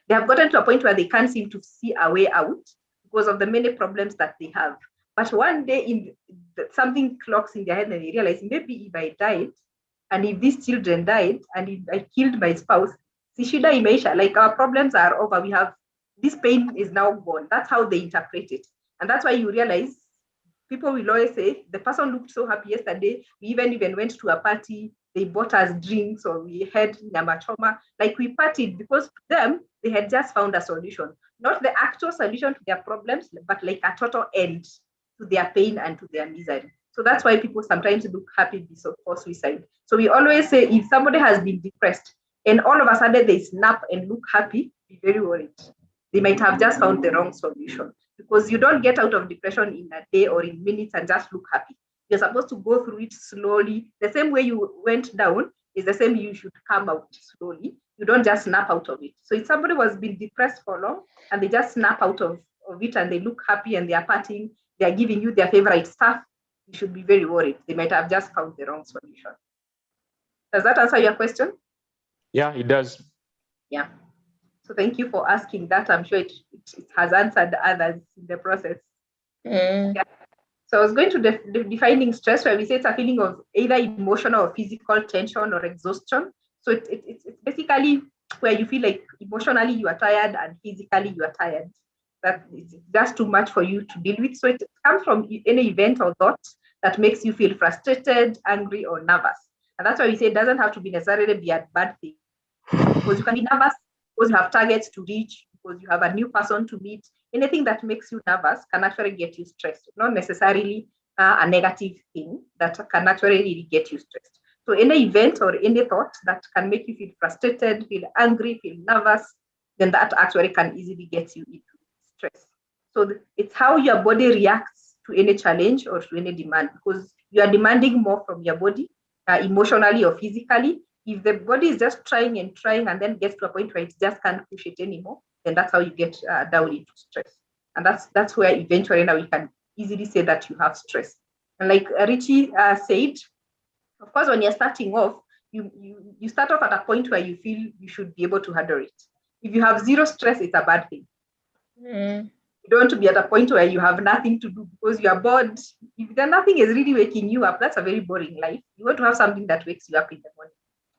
they have gotten to a point where they can't seem to see a way out because of the many problems that they have. But one day something clocks in their head and they realize, maybe if I died, and if these children died, and if I killed my spouse, shida imeisha, like our problems are over. We have, this pain is now gone. That's how they interpret it. And that's why you realize people will always say, the person looked so happy yesterday. We even went to a party. They bought us drinks, or we had nyama choma. Like, we partied, because to them, they had just found a solution. Not the actual solution to their problems, but like a total end to their pain and to their misery. So that's why people sometimes look happy before suicide. So we always say, if somebody has been depressed and all of a sudden they snap and look happy, be very worried. They might have just found the wrong solution, because you don't get out of depression in a day or in minutes and just look happy. You're supposed to go through it slowly. The same way you went down is the same you should come out slowly. You don't just snap out of it. So if somebody was been depressed for long and they just snap out of it and they look happy and they are partying, they are giving you their favorite stuff, you should be very worried. They might have just found the wrong solution. Does that answer your question? Yeah, it does. Yeah. So thank you for asking that. I'm sure it has answered others in the process. Yeah. So I was going to defining stress, where we say it's a feeling of either emotional or physical tension or exhaustion. So it's basically where you feel like emotionally you are tired and physically you are tired. That it's just too much for you to deal with. So it comes from any event or thought that makes you feel frustrated, angry, or nervous. And that's why we say it doesn't have to be necessarily be a bad thing, because you can be nervous because you have targets to reach, because you have a new person to meet. Anything that makes you nervous can actually get you stressed, not necessarily a negative thing that can actually really get you stressed. So any event or any thought that can make you feel frustrated, feel angry, feel nervous, then that actually can easily get you into stress. So it's how your body reacts to any challenge or to any demand, because you are demanding more from your body, emotionally or physically. If the body is just trying and then gets to a point where it just can't push it anymore, then that's how you get down into stress. And that's where eventually now you can easily say that you have stress. And like Richie said, of course, when you're starting off, you start off at a point where you feel you should be able to handle it. If you have zero stress, it's a bad thing. You don't want to be at a point where you have nothing to do because you are bored. If there nothing is really waking you up, that's a very boring life. You want to have something that wakes you up in the morning.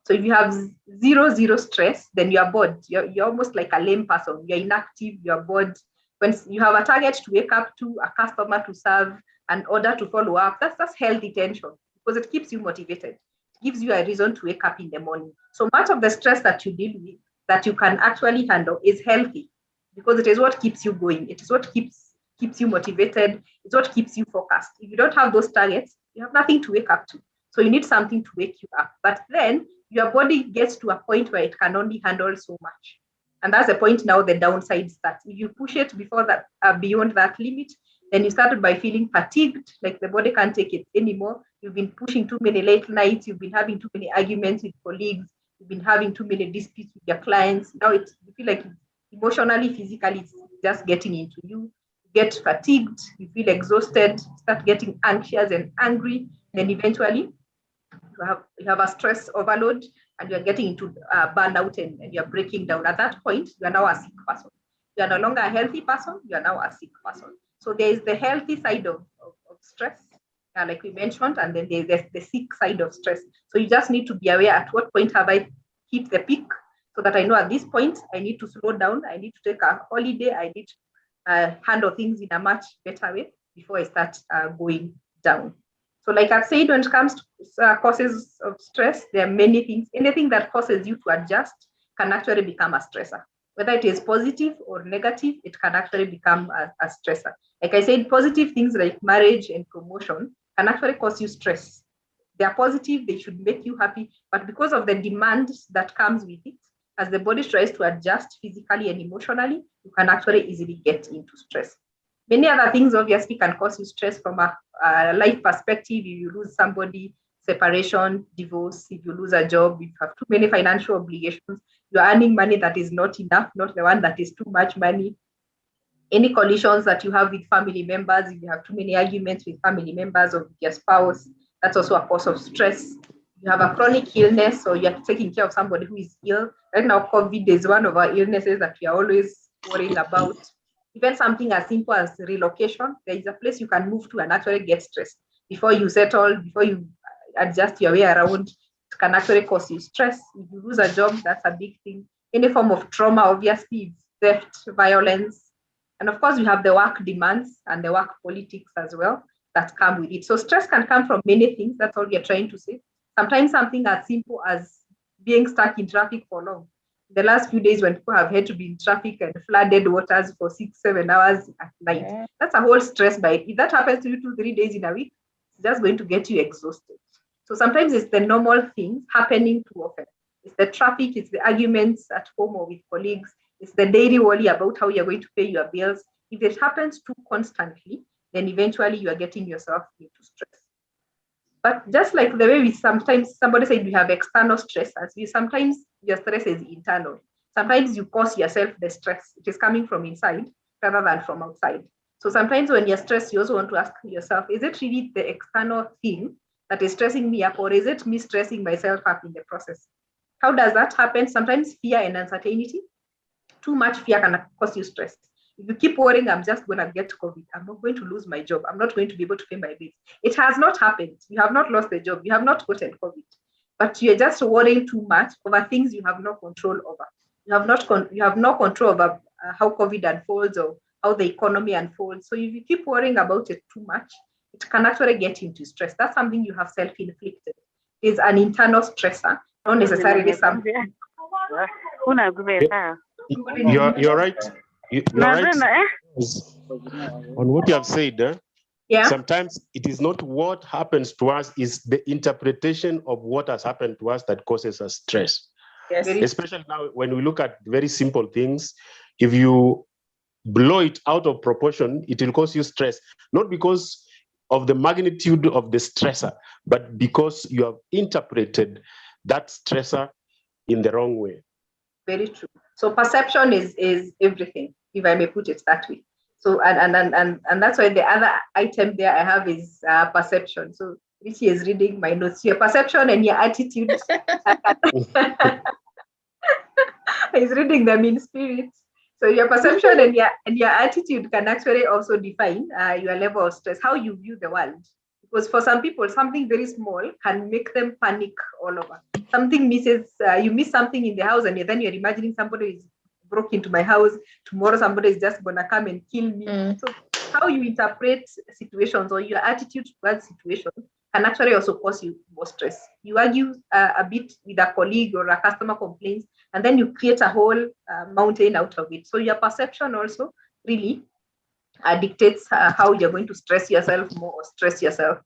So if you have zero stress, then you are bored. You're almost like a lame person. You're inactive, you're bored. When you have a target to wake up to, a customer to serve, an order to follow up, that's healthy tension, because it keeps you motivated. It gives you a reason to wake up in the morning. So much of the stress that you deal with, that you can actually handle, is healthy, because it is what keeps you going. It is what keeps you motivated. It's what keeps you focused. If you don't have those targets, you have nothing to wake up to. So you need something to wake you up. But then your body gets to a point where it can only handle so much. And that's the point now the downside starts. If you push it before that, beyond that limit, then you started by feeling fatigued, like the body can't take it anymore. You've been pushing too many late nights. You've been having too many arguments with colleagues. You've been having too many disputes with your clients. Now you feel like emotionally, physically, it's just getting into you. You get fatigued. You feel exhausted. Start getting anxious and angry. Then eventually, you have a stress overload, and you're getting into burnout, and you're breaking down. At that point, you are now a sick person. You are no longer a healthy person. You are now a sick person. So there is the healthy side of stress, like we mentioned, and then there's the sick side of stress. So you just need to be aware, at what point have I hit the peak, so that I know at this point I need to slow down. I need to take a holiday. I need to handle things in a much better way before I start going down. So like I've said, when it comes to causes of stress, there are many things. Anything that causes you to adjust can actually become a stressor. Whether it is positive or negative, it can actually become a stressor. Like I said, positive things like marriage and promotion can actually cause you stress. They are positive, they should make you happy, but because of the demand that comes with it, as the body tries to adjust physically and emotionally, you can actually easily get into stress. Many other things obviously can cause you stress from a life perspective. If you lose somebody, separation, divorce, if you lose a job, if you have too many financial obligations, you're earning money that is not enough, not the one that is too much money. Any collisions that you have with family members, if you have too many arguments with family members or with your spouse, that's also a cause of stress. you have a chronic illness, or you're taking care of somebody who is ill. Right now, COVID is one of our illnesses that we are always worrying about. Even something as simple as relocation, there is a place you can move to and actually get stressed. Before you settle, before you adjust your way around, it can actually cause you stress. If you lose a job, that's a big thing. Any form of trauma, obviously, theft, violence. And of course, we have the work demands and the work politics as well that come with it. So stress can come from many things. That's all we are trying to say. Sometimes something as simple as being stuck in traffic for long. The last few days when people have had to be in traffic and flooded waters for 6-7 hours at night, that's a whole stress bite. If that happens to you 2-3 days in a week, it's just going to get you exhausted. So sometimes it's the normal things happening too often. It's the traffic, it's the arguments at home or with colleagues, it's the daily worry about how you're going to pay your bills. If it happens too constantly, then eventually you are getting yourself into stress. But just like the way we sometimes, somebody said we have external stressors, sometimes your stress is internal. Sometimes you cause yourself the stress. It is coming from inside rather than from outside. So sometimes when you're stressed, you also want to ask yourself, is it really the external thing that is stressing me up, or is it me stressing myself up in the process? How does that happen? Sometimes fear and uncertainty. Too much fear can cause you stress. If you keep worrying, I'm just going to get COVID, I'm not going to lose my job, I'm not going to be able to pay my bills. It has not happened. You have not lost the job. You have not gotten COVID. But you're just worrying too much over things you have no control over. You have no control over how COVID unfolds or how the economy unfolds. So if you keep worrying about it too much, it can actually get into stress. That's something you have self-inflicted. It's an internal stressor, not necessarily something. You're right. You're right on what you have said. Yeah. Sometimes it is not what happens to us, it's the interpretation of what has happened to us that causes us stress. Yes. Especially now when we look at very simple things, if you blow it out of proportion, it will cause you stress, not because of the magnitude of the stressor, but because you have interpreted that stressor in the wrong way. Very true. So perception is everything, if I may put it that way. So and that's why the other item there I have is perception. So Richie is reading my notes. Your perception and your attitude. He's reading them in spirit. So your perception and your attitude can actually also define your level of stress, how you view the world. Because for some people, something very small can make them panic all over. Something misses, you miss something in the house, and then you're imagining somebody is broke into my house. Tomorrow, somebody is just gonna come and kill me. So how you interpret situations or your attitude towards situations can actually also cause you more stress. You argue a bit with a colleague or a customer complains, and then you create a whole mountain out of it. So your perception also really dictates how you're going to stress yourself more or stress yourself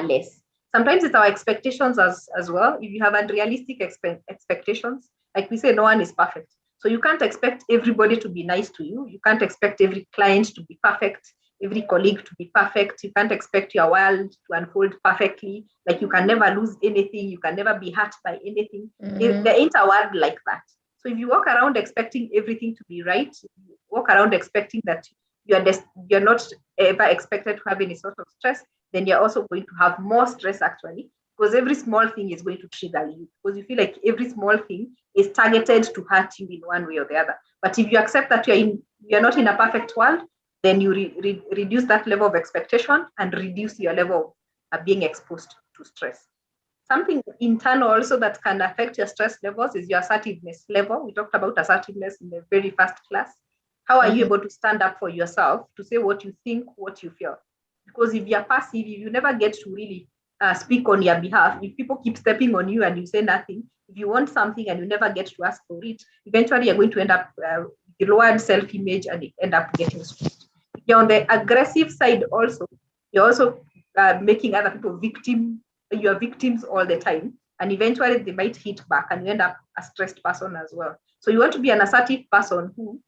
less. Sometimes it's our expectations as well. If you have unrealistic expectations, like we say, no one is perfect. So you can't expect everybody to be nice to you. You can't expect every client to be perfect, every colleague to be perfect. You can't expect your world to unfold perfectly. Like you can never lose anything. You can never be hurt by anything. There ain't a world like that. So if you walk around expecting everything to be right, you walk around expecting that you're not ever expected to have any sort of stress, then you're also going to have more stress actually, because every small thing is going to trigger you, because you feel like every small thing is targeted to hurt you in one way or the other. But if you accept that you're not in a perfect world, then you reduce that level of expectation and reduce your level of being exposed to stress. Something internal also that can affect your stress levels is your assertiveness level. We talked about assertiveness in the very first class. How are you able to stand up for yourself, to say what you think, what you feel? Because if you're passive, if you never get to really speak on your behalf, if people keep stepping on you and you say nothing, if you want something and you never get to ask for it, eventually you're going to end up with lowered self-image and end up getting stressed. If you're on the aggressive side also, you're also making other people you're victims all the time, and eventually they might hit back and you end up a stressed person as well. So you want to be an assertive person who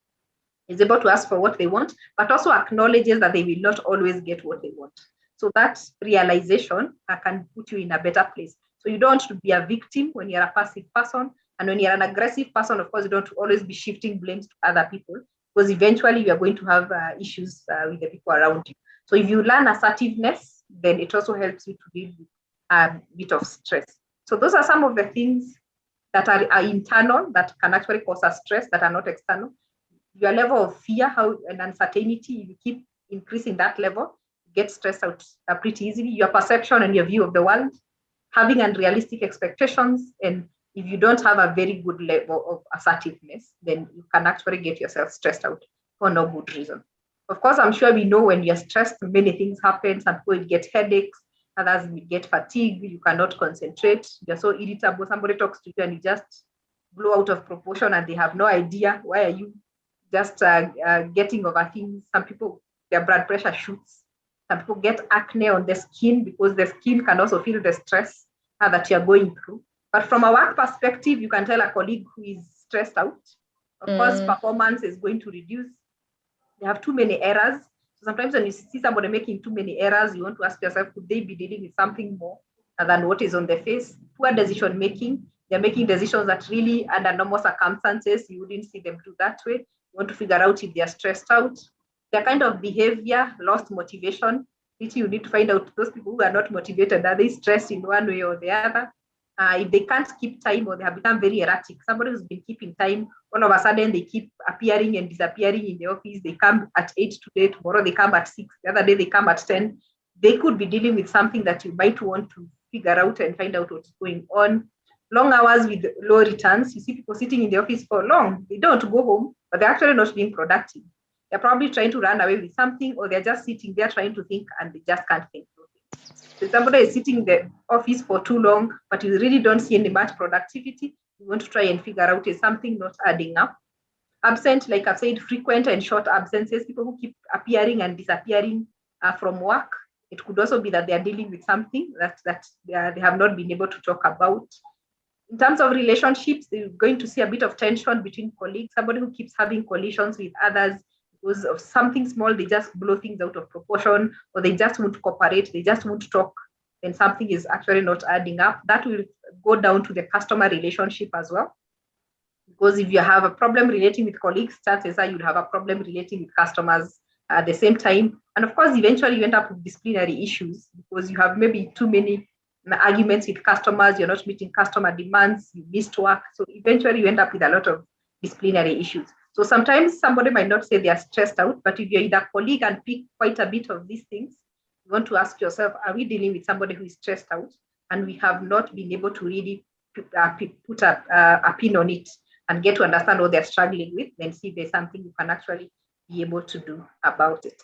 is able to ask for what they want, but also acknowledges that they will not always get what they want. So that realization can put you in a better place. So you don't want to be a victim when you're a passive person. And when you're an aggressive person, of course, you don't always be shifting blames to other people, because eventually you are going to have issues with the people around you. So if you learn assertiveness, then it also helps you to deal with a bit of stress. So those are some of the things that are internal that can actually cause us stress that are not external. Your level of fear and uncertainty, if you keep increasing that level, you get stressed out pretty easily. Your perception and your view of the world, having unrealistic expectations, and if you don't have a very good level of assertiveness, then you can actually get yourself stressed out for no good reason. Of course, I'm sure we know when you're stressed, many things happen. Some people get headaches, others will get fatigue, you cannot concentrate, you're so irritable, somebody talks to you and you just blow out of proportion and they have no idea why are you just getting over things. Some people, their blood pressure shoots. Some people get acne on the skin because the skin can also feel the stress that you're going through. But from a work perspective, you can tell a colleague who is stressed out, of course, performance is going to reduce. They have too many errors. So sometimes when you see somebody making too many errors, you want to ask yourself, could they be dealing with something more than what is on the face? Poor decision making. They're making decisions that really, under normal circumstances, you wouldn't see them do that way. You want to figure out if they're stressed out. Their kind of behavior, lost motivation, which you need to find out those people who are not motivated, are they stressed in one way or the other? If they can't keep time or they have become very erratic, somebody who's been keeping time, all of a sudden they keep appearing and disappearing in the office. They come at 8 today, tomorrow they come at 6, the other day they come at 10. They could be dealing with something that you might want to figure out and find out what's going on. Long hours with low returns. You see people sitting in the office for long. They don't go home, but they're actually not being productive. They're probably trying to run away with something, or they're just sitting there trying to think and they just can't think. So somebody is sitting in the office for too long, but you really don't see any much productivity. You want to try and figure out is something not adding up. Absent, like I've said, frequent and short absences, people who keep appearing and disappearing from work. It could also be that they are dealing with something that they have not been able to talk about. In terms of relationships, you're going to see a bit of tension between colleagues. Somebody who keeps having collisions with others because of something small, they just blow things out of proportion, or they just won't cooperate, they just won't talk, and something is actually not adding up. That will go down to the customer relationship as well. Because if you have a problem relating with colleagues, chances are you'll have a problem relating with customers at the same time. And of course, eventually you end up with disciplinary issues because you have maybe too many arguments with customers, you're not meeting customer demands, you missed work. So eventually you end up with a lot of disciplinary issues. So sometimes somebody might not say they are stressed out, but if you're either colleague and pick quite a bit of these things, you want to ask yourself, are we dealing with somebody who is stressed out and we have not been able to really put a pin on it and get to understand what they're struggling with, then see if there's something you can actually be able to do about it.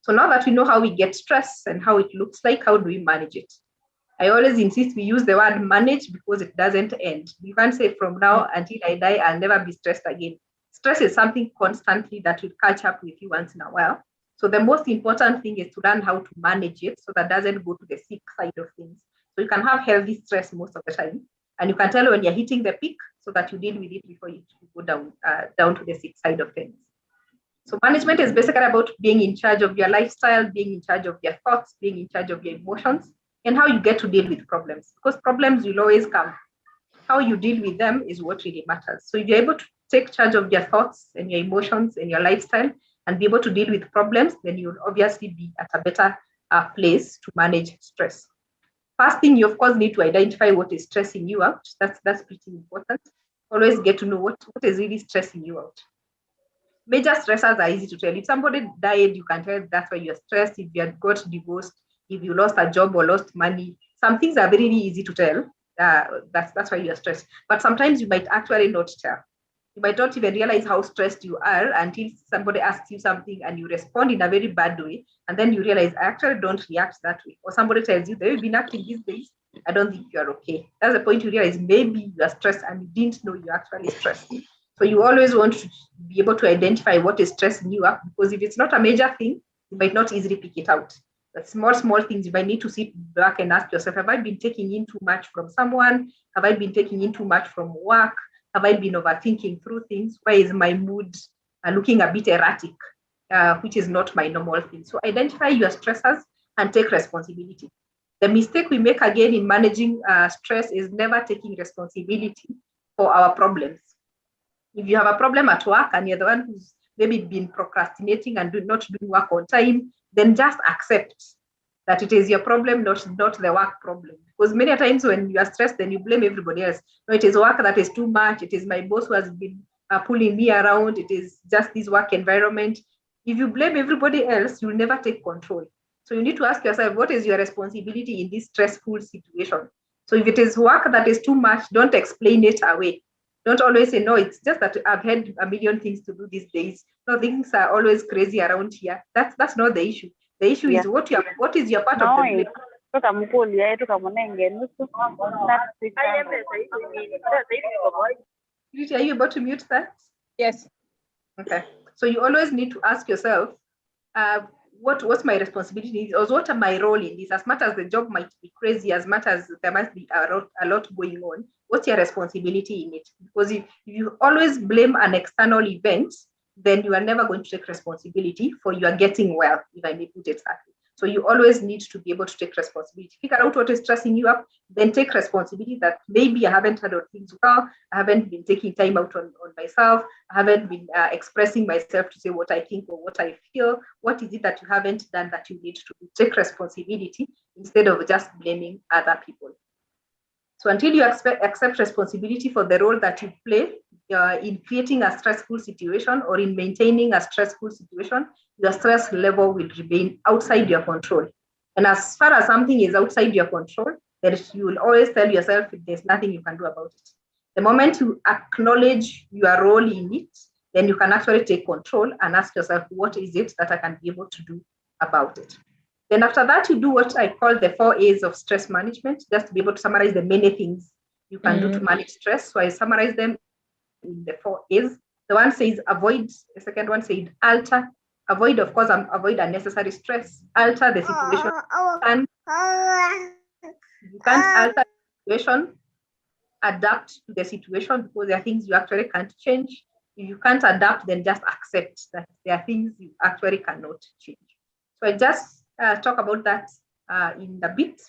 So now that we know how we get stress and how it looks like, how do we manage it? I always insist we use the word manage because it doesn't end. You can't say from now until I die, I'll never be stressed again. Stress is something constantly that will catch up with you once in a while. So the most important thing is to learn how to manage it so that doesn't go to the sick side of things. So you can have healthy stress most of the time, and you can tell when you're hitting the peak so that you deal with it before you go down to the sick side of things. So management is basically about being in charge of your lifestyle, being in charge of your thoughts, being in charge of your emotions, and how you get to deal with problems, because problems will always come. How you deal with them is what really matters. So if you're able to take charge of your thoughts and your emotions and your lifestyle and be able to deal with problems, then you'll obviously be at a better place to manage stress. First thing, you of course need to identify what is stressing you out. That's pretty important. Always get to know what is really stressing you out. Major stressors are easy to tell. If somebody died, you can tell that's why you're stressed. If you had got divorced, if you lost a job or lost money, some things are very easy to tell. That's why you're stressed. But sometimes you might actually not tell. You might not even realize how stressed you are until somebody asks you something and you respond in a very bad way. And then you realize, I actually don't react that way. Or somebody tells you, they've been acting these days. I don't think you're okay. That's the point you realize maybe you are stressed and you didn't know you're actually stressed. So you always want to be able to identify what is stressing you up, because if it's not a major thing, you might not easily pick it out. But small things, you might need to sit back and ask yourself, have I been taking in too much from someone? Have I been taking in too much from work? Have I been overthinking through things? Why is my mood looking a bit erratic, which is not my normal thing? So identify your stressors and take responsibility. The mistake we make again in managing stress is never taking responsibility for our problems. If you have a problem at work and you're the one who's maybe been procrastinating and not doing work on time, then just accept that it is your problem, not the work problem. Because many times when you are stressed, then you blame everybody else. No, it is work that is too much. It is my boss who has been pulling me around. It is just this work environment. If you blame everybody else, you'll never take control. So you need to ask yourself, what is your responsibility in this stressful situation? So if it is work that is too much, don't explain it away. Don't always say, no, it's just that I've had a million things to do these days. No, things are always crazy around here. That's not the issue. The issue is what is your part of the blame? Are you able to mute that? Yes. Okay. So you always need to ask yourself, what's my responsibility, or what are my role in this? As much as the job might be crazy, as much as there must be a lot going on, what's your responsibility in it? Because if you always blame an external event, then you are never going to take responsibility for your getting well, if I may put it that way. So you always need to be able to take responsibility. Figure out what is stressing you up, then take responsibility that maybe I haven't handled things well, I haven't been taking time out on myself, I haven't been expressing myself to say what I think or what I feel. What is it that you haven't done that you need to take responsibility instead of just blaming other people? So until you accept responsibility for the role that you play in creating a stressful situation or in maintaining a stressful situation, your stress level will remain outside your control. And as far as something is outside your control, you will always tell yourself there's nothing you can do about it. The moment you acknowledge your role in it, then you can actually take control and ask yourself, what is it that I can be able to do about it? Then after that, you do what I call the 4 A's of stress management, just to be able to summarize the many things you can do to manage stress. So I summarize them in the 4 A's. The one says avoid, the second one says alter. Avoid, of course, avoid unnecessary stress. Alter the situation. You can't alter the situation, adapt to the situation, because there are things you actually can't change. If you can't adapt, then just accept that there are things you actually cannot change. So I just talk about that in a bit.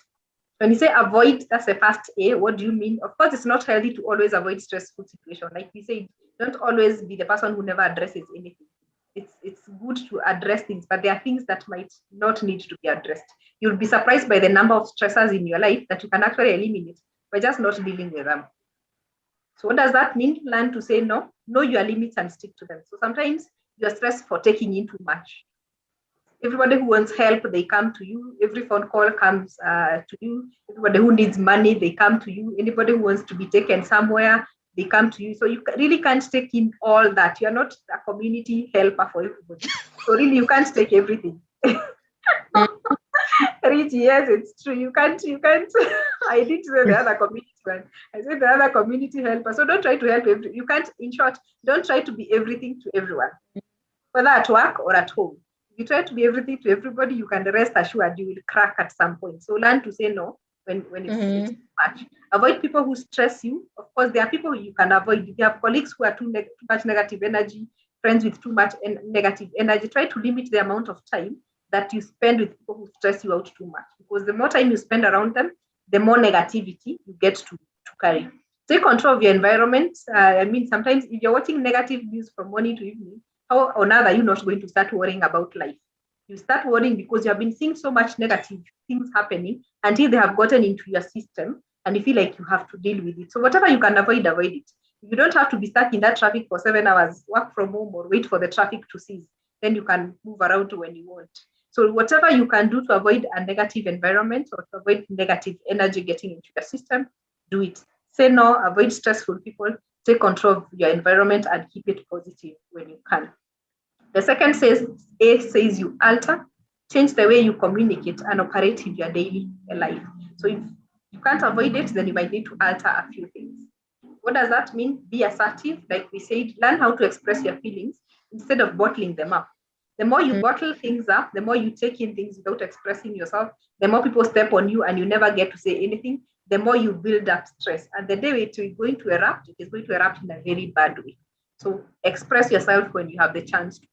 When you say avoid, that's the first A. What do you mean? Of course, it's not healthy to always avoid stressful situations. Like we said, don't always be the person who never addresses anything. It's good to address things, but there are things that might not need to be addressed. You'll be surprised by the number of stressors in your life that you can actually eliminate by just not dealing with them. So what does that mean? Learn to say no, know your limits and stick to them. So sometimes you're stressed for taking in too much. Everybody who wants help, they come to you. Every phone call comes to you. Everybody who needs money, they come to you. Anybody who wants to be taken somewhere, they come to you. So you really can't take in all that. You're not a community helper for everybody. So really, you can't take everything. Rich, yes, it's true. You can't. I did say the other community one. I said the other community helper. So don't try to help you can't, in short, don't try to be everything to everyone, whether at work or at home. If you try to be everything to everybody, you can rest assured you will crack at some point. So learn to say no when it's too much. Avoid people who stress you. Of course, there are people you can avoid. If you have colleagues who are too much negative energy, friends with too much negative energy, try to limit the amount of time that you spend with people who stress you out too much. Because the more time you spend around them, the more negativity you get to carry. Take control of your environment. I mean, sometimes if you're watching negative news from morning to evening, how on earth are you not going to start worrying about life? You start worrying because you have been seeing so much negative things happening until they have gotten into your system and you feel like you have to deal with it. So whatever you can avoid it. You don't have to be stuck in that traffic for 7 hours, work from home or wait for the traffic to cease. Then you can move around when you want. So whatever you can do to avoid a negative environment or to avoid negative energy getting into your system, do it. Say no, avoid stressful people, take control of your environment and keep it positive when you can. The second says you alter, change the way you communicate and operate in your daily life. So if you can't avoid it, then you might need to alter a few things. What does that mean? Be assertive. Like we said, learn how to express your feelings instead of bottling them up. The more you bottle things up, the more you take in things without expressing yourself, the more people step on you and you never get to say anything, the more you build up stress. And the day it is going to erupt, it is going to erupt in a very bad way. So express yourself when you have the chance to.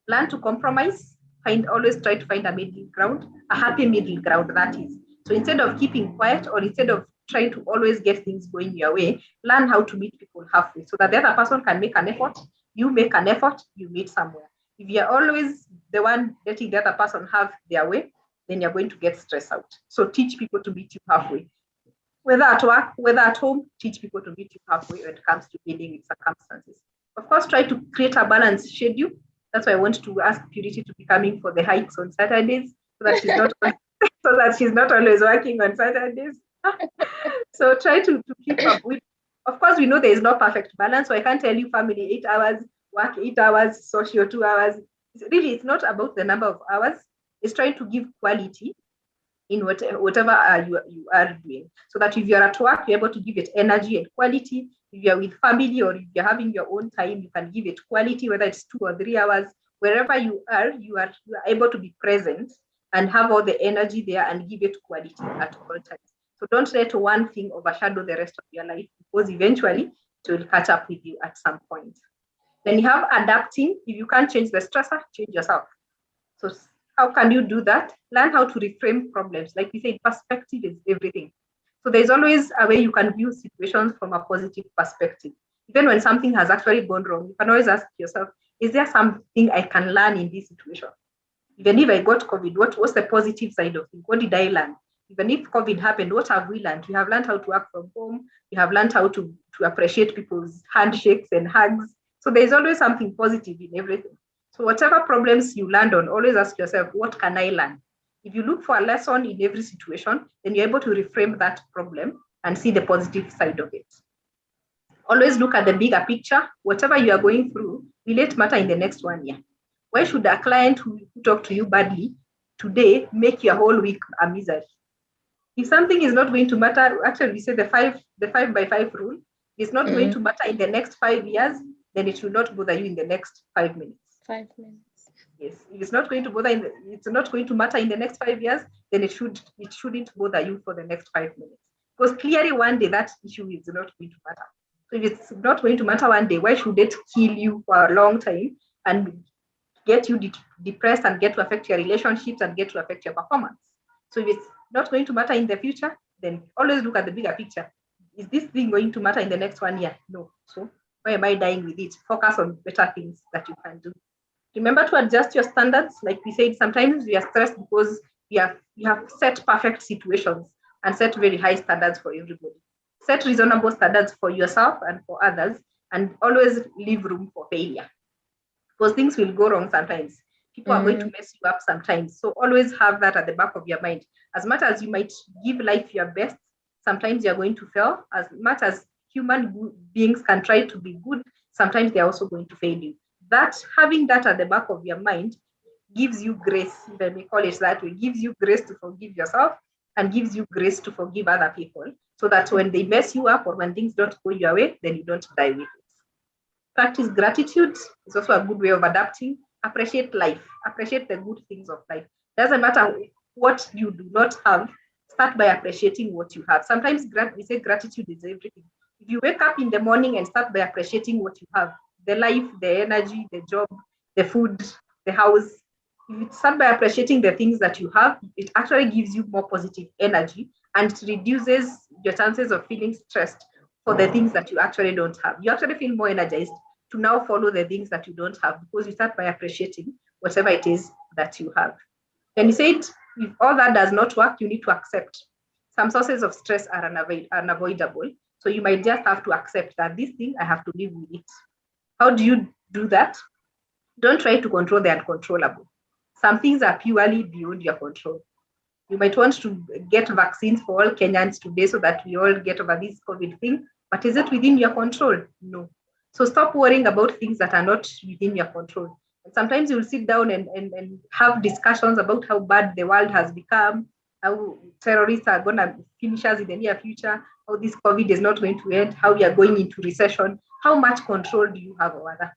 Learn to compromise. Always try to find a middle ground, a happy middle ground, that is. So instead of keeping quiet or instead of trying to always get things going your way, learn how to meet people halfway so that the other person can make an effort, you make an effort, you meet somewhere. If you're always the one letting the other person have their way, then you're going to get stressed out. So teach people to meet you halfway. Whether at work, whether at home, teach people to meet you halfway when it comes to dealing with circumstances. Of course, try to create a balanced schedule. That's why I want to ask Purity to be coming for the hikes on Saturdays, so that she's not always working on Saturdays. So try to keep up with. Of course, we know there is no perfect balance, so I can't tell you family 8 hours, work 8 hours, social 2 hours. It's not about the number of hours. It's trying to give quality in whatever you are doing, so that if you're at work, you're able to give it energy and quality. If you're with family or if you're having your own time, you can give it quality, whether it's 2 or 3 hours. Wherever you are able to be present and have all the energy there and give it quality at all times. So don't let one thing overshadow the rest of your life, because eventually it will catch up with you at some point. Then you have adapting. If you can't change the stressor, change yourself. So how can you do that? Learn how to reframe problems. Like we said, perspective is everything. So there's always a way you can view situations from a positive perspective. Even when something has actually gone wrong, you can always ask yourself, is there something I can learn in this situation? Even if I got COVID, what's the positive side of it? What did I learn? Even if COVID happened, what have we learned? We have learned how to work from home. We have learned how to appreciate people's handshakes and hugs. So there's always something positive in everything. So whatever problems you land on, always ask yourself, what can I learn? If you look for a lesson in every situation, then you're able to reframe that problem and see the positive side of it. Always look at the bigger picture. Whatever you are going through will it matter in the next 1 year. Why should a client who talked to you badly today make your whole week a misery? If something is not going to matter, actually we say the 5 by 5 rule, is not going to matter in the next 5 years, then it will not bother you in the next 5 minutes. 5 minutes. Yes, if it's not going to bother it's not going to matter in the next 5 years, then it shouldn't bother you for the next 5 minutes. Because clearly one day that issue is not going to matter. So if it's not going to matter one day, why should it kill you for a long time and get you depressed and get to affect your relationships and get to affect your performance? So if it's not going to matter in the future, then always look at the bigger picture. Is this thing going to matter in the next 1 year? No. So why am I dying with it? Focus on better things that you can do. Remember to adjust your standards. Like we said, sometimes we are stressed because we have set perfect situations and set very high standards for everybody. Set reasonable standards for yourself and for others, and always leave room for failure, because things will go wrong sometimes. People are going to mess you up sometimes. So always have that at the back of your mind. As much as you might give life your best, sometimes you're going to fail. As much as human beings can try to be good, sometimes they're also going to fail you. That having that at the back of your mind gives you grace, if I may call it that way, gives you grace to forgive yourself and gives you grace to forgive other people, so that when they mess you up or when things don't go your way, then you don't die with it. Practice gratitude is also a good way of adapting. Appreciate life. Appreciate the good things of life. Doesn't matter what you do not have, start by appreciating what you have. Sometimes we say gratitude is everything. If you wake up in the morning and start by appreciating what you have, the life, the energy, the job, the food, the house, if you start by appreciating the things that you have, it actually gives you more positive energy and it reduces your chances of feeling stressed for the things that you actually don't have. You actually feel more energized to now follow the things that you don't have, because you start by appreciating whatever it is that you have. And he said, if all that does not work, you need to accept. Some sources of stress are unavoidable. So you might just have to accept that this thing, I have to live with it. How do you do that? Don't try to control the uncontrollable. Some things are purely beyond your control. You might want to get vaccines for all Kenyans today so that we all get over this COVID thing, but is it within your control? No. So stop worrying about things that are not within your control. And sometimes you'll sit down and have discussions about how bad the world has become, how terrorists are going to finish us in the near future, how this COVID is not going to end, how we are going into recession. How much control do you have over that?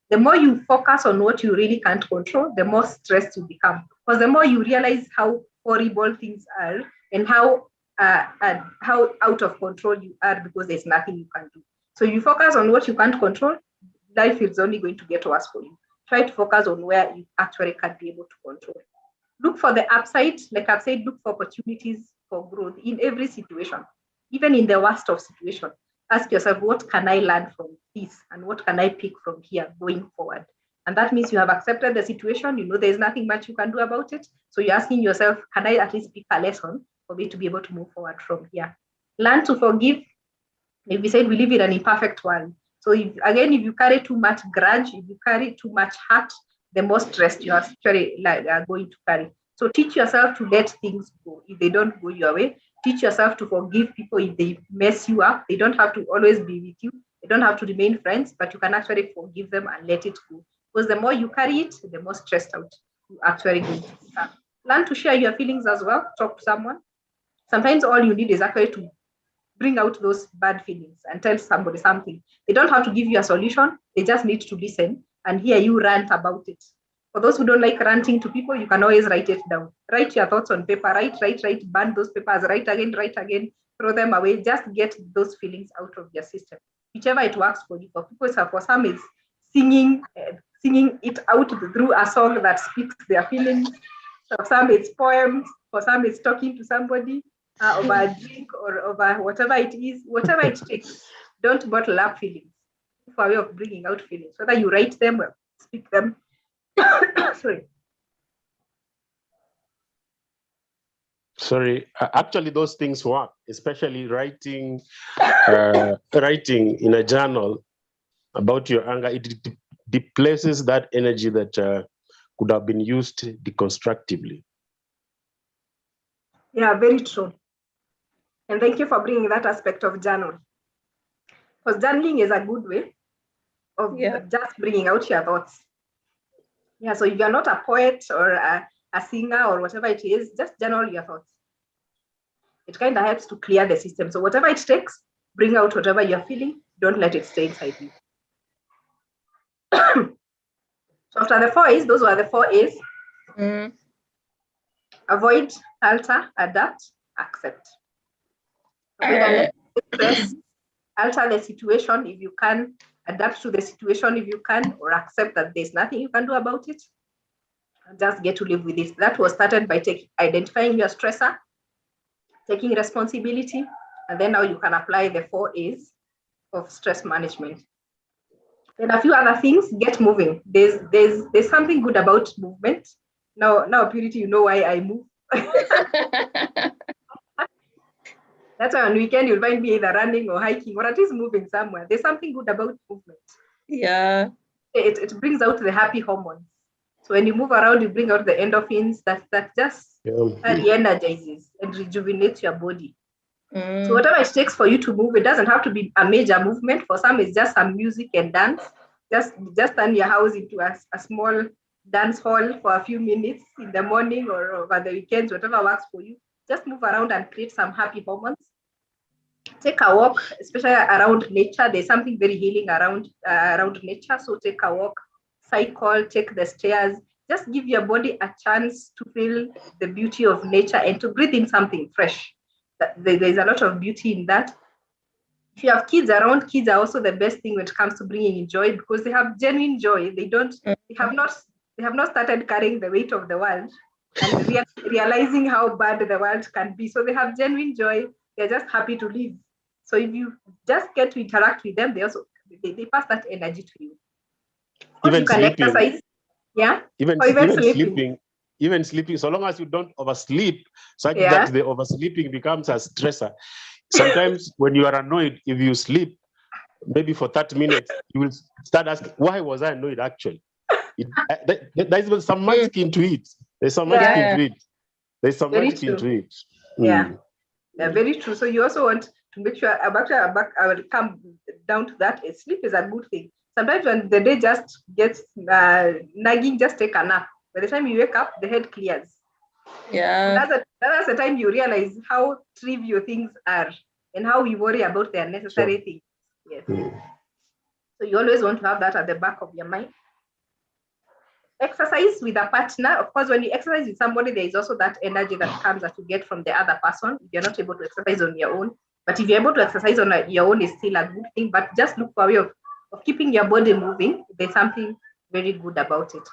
The more you focus on what you really can't control, the more stressed you become. Because the more you realize how horrible things are and how out of control you are, because there's nothing you can do. So you focus on what you can't control, life is only going to get worse for you. Try to focus on where you actually can be able to control. Look for the upside. Like I've said, look for opportunities for growth in every situation, even in the worst of situations. Ask yourself, what can I learn from this? And what can I pick from here going forward? And that means you have accepted the situation. You know there's nothing much you can do about it. So you're asking yourself, can I at least pick a lesson for me to be able to move forward from here? Learn to forgive. If we said we live in an imperfect world. So if you carry too much grudge, if you carry too much hurt, the more stress you are actually are going to carry. So teach yourself to let things go if they don't go your way. Teach yourself to forgive people if they mess you up. They don't have to always be with you. They don't have to remain friends, but you can actually forgive them and let it go. Because the more you carry it, the more stressed out you actually going to become. Learn to share your feelings as well. Talk to someone. Sometimes all you need is actually to bring out those bad feelings and tell somebody something. They don't have to give you a solution. They just need to listen and hear you rant about it. For those who don't like ranting to people, you can always write it down. Write your thoughts on paper. Write, burn those papers, write again, throw them away. Just get those feelings out of your system. Whichever it works for you. For people, for some, it's singing it out through a song that speaks their feelings. For some, it's poems. For some, it's talking to somebody over a drink or over whatever it is, whatever it takes. Don't bottle up feelings. For a way of bringing out feelings, whether you write them or speak them. Sorry, actually those things work, especially writing in a journal about your anger. It displaces that energy that could have been used deconstructively. Yeah, very true. And thank you for bringing that aspect of journal. Because journaling is a good way of just bringing out your thoughts. Yeah, so if you're not a poet or a singer or whatever it is, just journal your thoughts. It kind of helps to clear the system. So whatever it takes, bring out whatever you're feeling. Don't let it stay inside you. So after the 4 A's, those were the 4 A's. Avoid, alter, adapt, accept. Avoid stress, alter the situation if you can, adapt to the situation if you can, or accept that there's nothing you can do about it. And just get to live with it. That was started by identifying your stressor, taking responsibility, and then now you can apply the 4 A's of stress management. Then a few other things, get moving. There's something good about movement. Now, Purity, you know why I move. That's why on weekend you'll find me either running or hiking or at least moving somewhere. There's something good about movement. Yeah. It brings out the happy hormones. So when you move around, you bring out the endorphins that just re-energizes and rejuvenates your body. So whatever it takes for you to move, it doesn't have to be a major movement. For some, it's just some music and dance. Just turn your house into a small dance hall for a few minutes in the morning or over the weekends, whatever works for you. Just move around and create some happy hormones. Take a walk, especially around nature. There's something very healing around nature. So take a walk, cycle, take the stairs. Just give your body a chance to feel the beauty of nature and to breathe in something fresh. There's a lot of beauty in that. If you have kids around, kids are also the best thing when it comes to bringing in joy because they have genuine joy. They have not started carrying the weight of the world and realizing how bad the world can be. So they have genuine joy. They're just happy to live. So if you just get to interact with them, they pass that energy to you. Even you can sleeping. Exercise. Yeah. Even sleeping, so long as you don't oversleep, such that the oversleeping becomes a stressor. Sometimes when you are annoyed, if you sleep, maybe for 30 minutes, you will start asking, why was I annoyed actually? There's some magic into it. There's some magic into it. There's some magic into it. Yeah, very true. So you also want to make sure, I will come down to that. Sleep is a good thing. Sometimes when the day just gets nagging, just take a nap. By the time you wake up, the head clears. Yeah. That's the time you realize how trivial things are and how we worry about the unnecessary things. Yes. So you always want to have that at the back of your mind. Exercise with a partner. Of course, when you exercise with somebody, there is also that energy that comes that you get from the other person. If you're not able to exercise on your own, but if you're able to exercise on your own, is still a good thing. But just look for a way of keeping your body moving. There's something very good about it.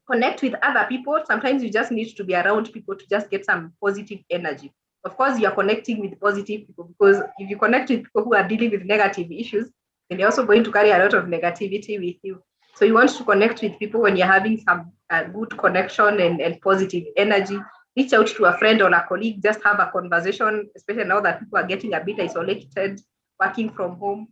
Connect with other people. Sometimes you just need to be around people to just get some positive energy. Of course, you're connecting with positive people because if you connect with people who are dealing with negative issues, then you're also going to carry a lot of negativity with you. So you want to connect with people when you're having some good connection and positive energy. reach out to a friend or a colleague, just have a conversation, especially now that people are getting a bit isolated, working from home.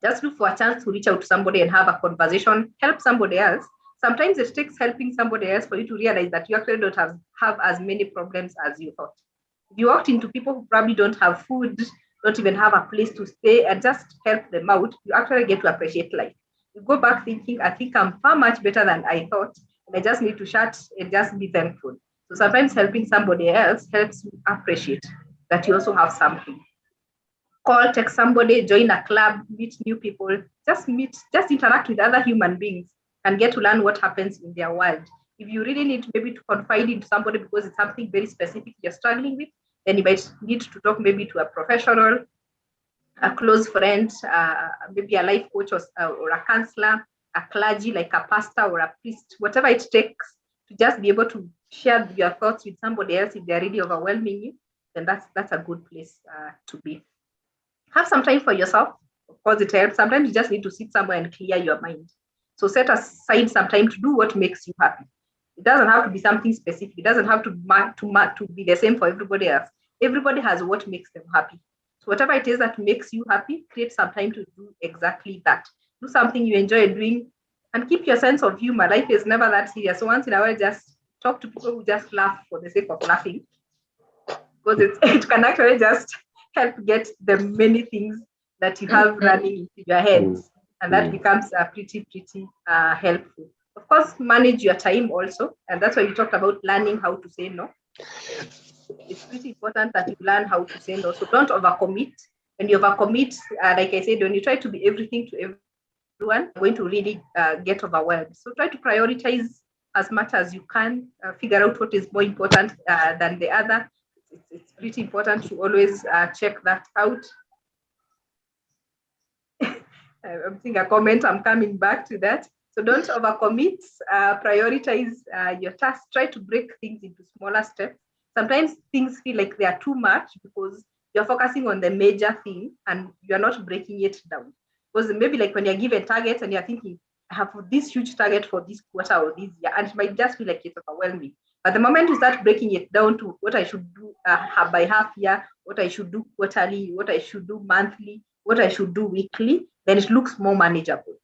Just look for a chance to reach out to somebody and have a conversation, help somebody else. Sometimes it takes helping somebody else for you to realize that you actually don't have as many problems as you thought. If you walked into people who probably don't have food, don't even have a place to stay, and just help them out, you actually get to appreciate life. You go back thinking, I think I'm far much better than I thought, and I just need to shut and just be thankful. So sometimes helping somebody else helps you appreciate that you also have something. Call, text somebody, join a club, meet new people, just interact with other human beings and get to learn what happens in their world. If you really need maybe to confide into somebody because it's something very specific you're struggling with, then you might need to talk maybe to a professional, a close friend, maybe a life coach or a counselor, a clergy like a pastor or a priest, whatever it takes to just be able to share your thoughts with somebody else. If they're really overwhelming you, then that's a good place to be. Have some time for yourself. Of course, it helps. Sometimes you just need to sit somewhere and clear your mind. So set aside some time to do what makes you happy. It doesn't have to be something specific. It doesn't have to be the same for everybody else. Everybody has what makes them happy. So whatever it is that makes you happy, create some time to do exactly that. Do something you enjoy doing and keep your sense of humor. Life is never that serious. So once in a while, just talk to people who just laugh for the sake of laughing. Because it can actually just help get the many things that you have running into your heads, and that becomes pretty helpful. Of course, manage your time also, and that's why we talked about learning how to say no. It's pretty important that you learn how to say no. So don't overcommit. When you overcommit, like I said, when you try to be everything to everyone, you're going to really get overwhelmed. So try to prioritize as much as you can. Figure out what is more important than the other. It's pretty important to always check that out. I'm seeing a comment, I'm coming back to that. So don't overcommit, prioritize your tasks, try to break things into smaller steps. Sometimes things feel like they are too much because you're focusing on the major thing and you're not breaking it down. Because maybe like when you're given targets and you're thinking, I have this huge target for this quarter or this year, and it might just feel like it's overwhelming. But the moment you start breaking it down to what I should do by half year, what I should do quarterly, what I should do monthly, what I should do weekly, then it looks more manageable.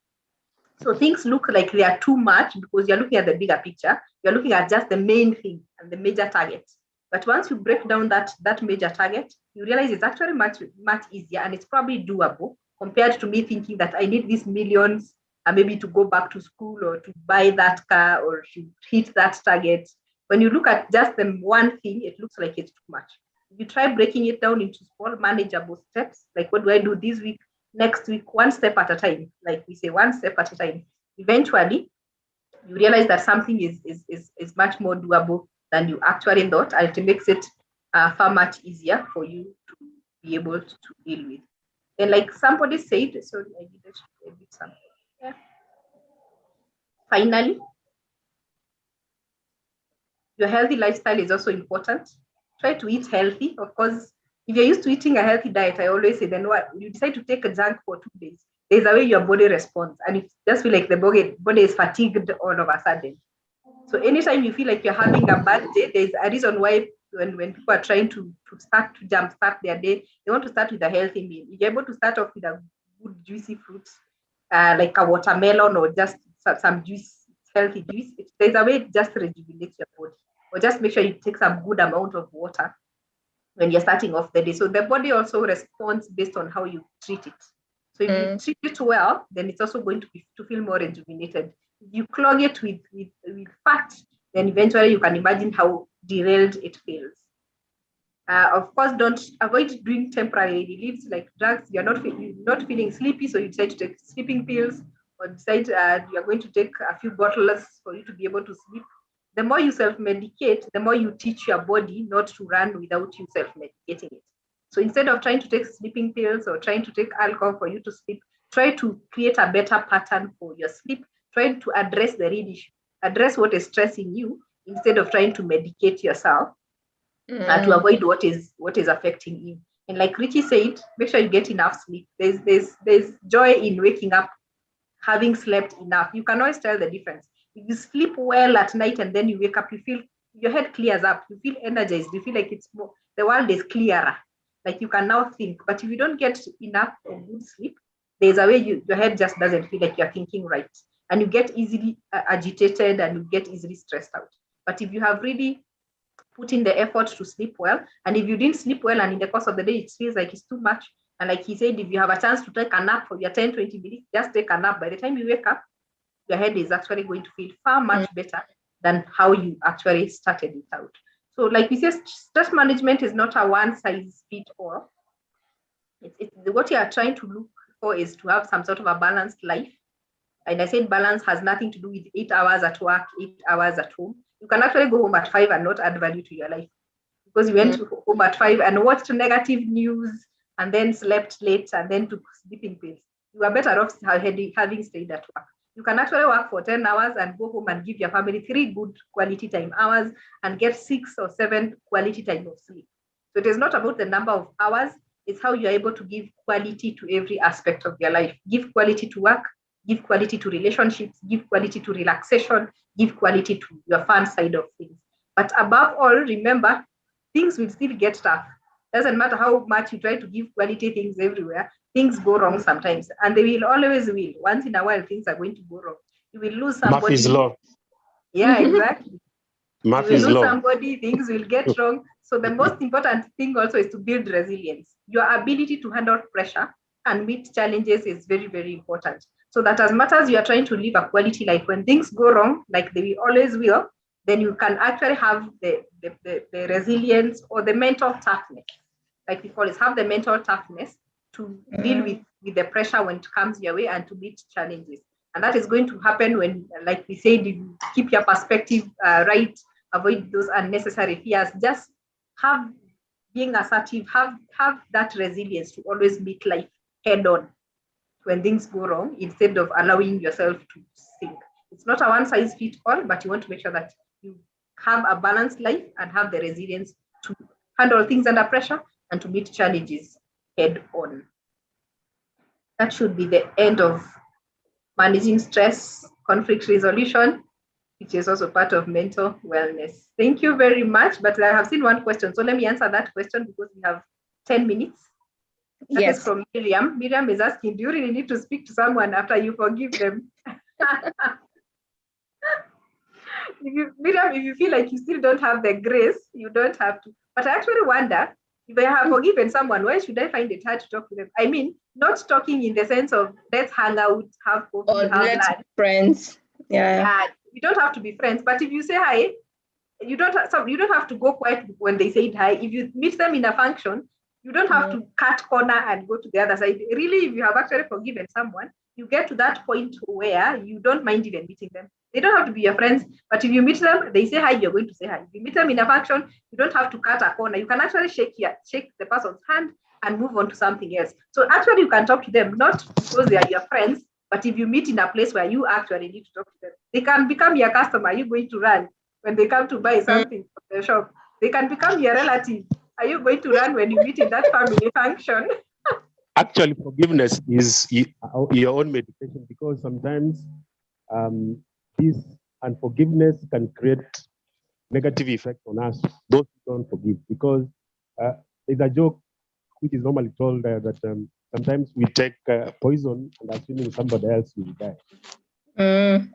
So things look like they are too much because you're looking at the bigger picture. You're looking at just the main thing and the major target. But once you break down that major target, you realize it's actually much easier and it's probably doable compared to me thinking that I need these millions maybe to go back to school or to buy that car or to hit that target. When you look at just the one thing, it looks like it's too much. If you try breaking it down into small, manageable steps, like what do I do this week, next week, one step at a time, like we say, one step at a time, eventually you realize that something is much more doable than you actually thought, and it makes it far much easier for you to be able to deal with. And like somebody said, sorry, I did something. Yeah. Finally, your healthy lifestyle is also important. Try to eat healthy. Of course, if you're used to eating a healthy diet, I always say, then what? You decide to take a junk for 2 days, there's a way your body responds. And it just feel like the body is fatigued all of a sudden. So anytime you feel like you're having a bad day, there's a reason why when people are trying to start to jumpstart their day, they want to start with a healthy meal. If you're able to start off with a good juicy fruit, like a watermelon or just some juice, healthy juice, there's a way it just rejuvenates your body. Or just make sure you take some good amount of water when you're starting off the day. So the body also responds based on how you treat it. So if you treat it well, then it's also going to feel more rejuvenated. If you clog it with fat, then eventually you can imagine how derailed it feels. Of course, don't avoid doing temporary reliefs like drugs. You're not feeling sleepy, so you decide to take sleeping pills, or decide you're going to take a few bottles for you to be able to sleep. The more you self-medicate, the more you teach your body not to run without you self-medicating it. So instead of trying to take sleeping pills or trying to take alcohol for you to sleep, try to create a better pattern for your sleep. Try to address the real issue, address what is stressing you instead of trying to medicate yourself to avoid what is affecting you. And like Richie said, make sure you get enough sleep. There's joy in waking up, having slept enough. You can always tell the difference. If you sleep well at night and then you wake up, you feel your head clears up. You feel energized. You feel like it's more, the world is clearer. Like you can now think. But if you don't get enough of good sleep, there's a way your head just doesn't feel like you're thinking right. And you get easily agitated and you get easily stressed out. But if you have really put in the effort to sleep well, and if you didn't sleep well and in the course of the day it feels like it's too much, and like he said, if you have a chance to take a nap for your 10-20 minutes, just take a nap. By the time you wake up, your head is actually going to feel far much better than how you actually started it out. So like we said, stress management is not a one size fit all. What you are trying to look for is to have some sort of a balanced life. And I said balance has nothing to do with 8 hours at work, 8 hours at home. You can actually go home at 5 and not add value to your life, because you went home at 5 and watched negative news and then slept late and then took sleeping pills. You are better off having stayed at work. You can actually work for 10 hours and go home and give your family 3 good quality time hours and get 6 or 7 quality time of sleep. So it is not about the number of hours, it's how you're able to give quality to every aspect of your life. Give quality to work, give quality to relationships, give quality to relaxation, give quality to your fun side of things. But above all, remember, things will still get tough. Doesn't matter how much you try to give quality things everywhere, things go wrong sometimes. And they will always will. Once in a while, things are going to go wrong. You will lose somebody. Murphy's Law. Yeah, exactly. Murphy's you will lose Law. somebody, things will get wrong. So the most important thing also is to build resilience. Your ability to handle pressure and meet challenges is very, very important. So that as much as you are trying to live a quality life, when things go wrong, like they always will, then you can actually have the resilience or the mental toughness, like we call it, have the mental toughness to deal with the pressure when it comes your way and to meet challenges. And that is going to happen when, like we said, you keep your perspective right, avoid those unnecessary fears, just have being assertive, have that resilience to always meet life head on when things go wrong, instead of allowing yourself to sink. It's not a one size fits all, but you want to make sure that you have a balanced life and have the resilience to handle things under pressure and to meet challenges head on. That should be the end of managing stress, conflict resolution, which is also part of mental wellness. Thank you very much. But I have seen one question, so let me answer that question because we have 10 minutes. That is from Miriam. Miriam is asking, do you really need to speak to someone after you forgive them? Miriam, if you feel like you still don't have the grace, you don't have to. But I actually wonder, if I have forgiven someone, why should I find it hard to talk to them? I mean, not talking in the sense of let's hang out, have coffee, Or have let's lunch. be friends. Yeah. You don't have to be friends, but if you say hi, you don't have to go quiet when they say hi. If you meet them in a function, you don't have to cut corner and go to the other side. Really, if you have actually forgiven someone, you get to that point where you don't mind even meeting them. They don't have to be your friends, but if you meet them, they say hi, you're going to say hi. If you meet them in a function, you don't have to cut a corner. You can actually shake the person's hand and move on to something else. So actually, you can talk to them, not because they are your friends, but if you meet in a place where you actually need to talk to them, they can become your customer. Are you going to run when they come to buy something from the shop? They can become your relative. Are you going to run when you meet in that family function? Actually, forgiveness is your own medication, because sometimes this unforgiveness can create negative effect on us, those who don't forgive. Because there's a joke which is normally told that sometimes we take poison and assuming somebody else will die.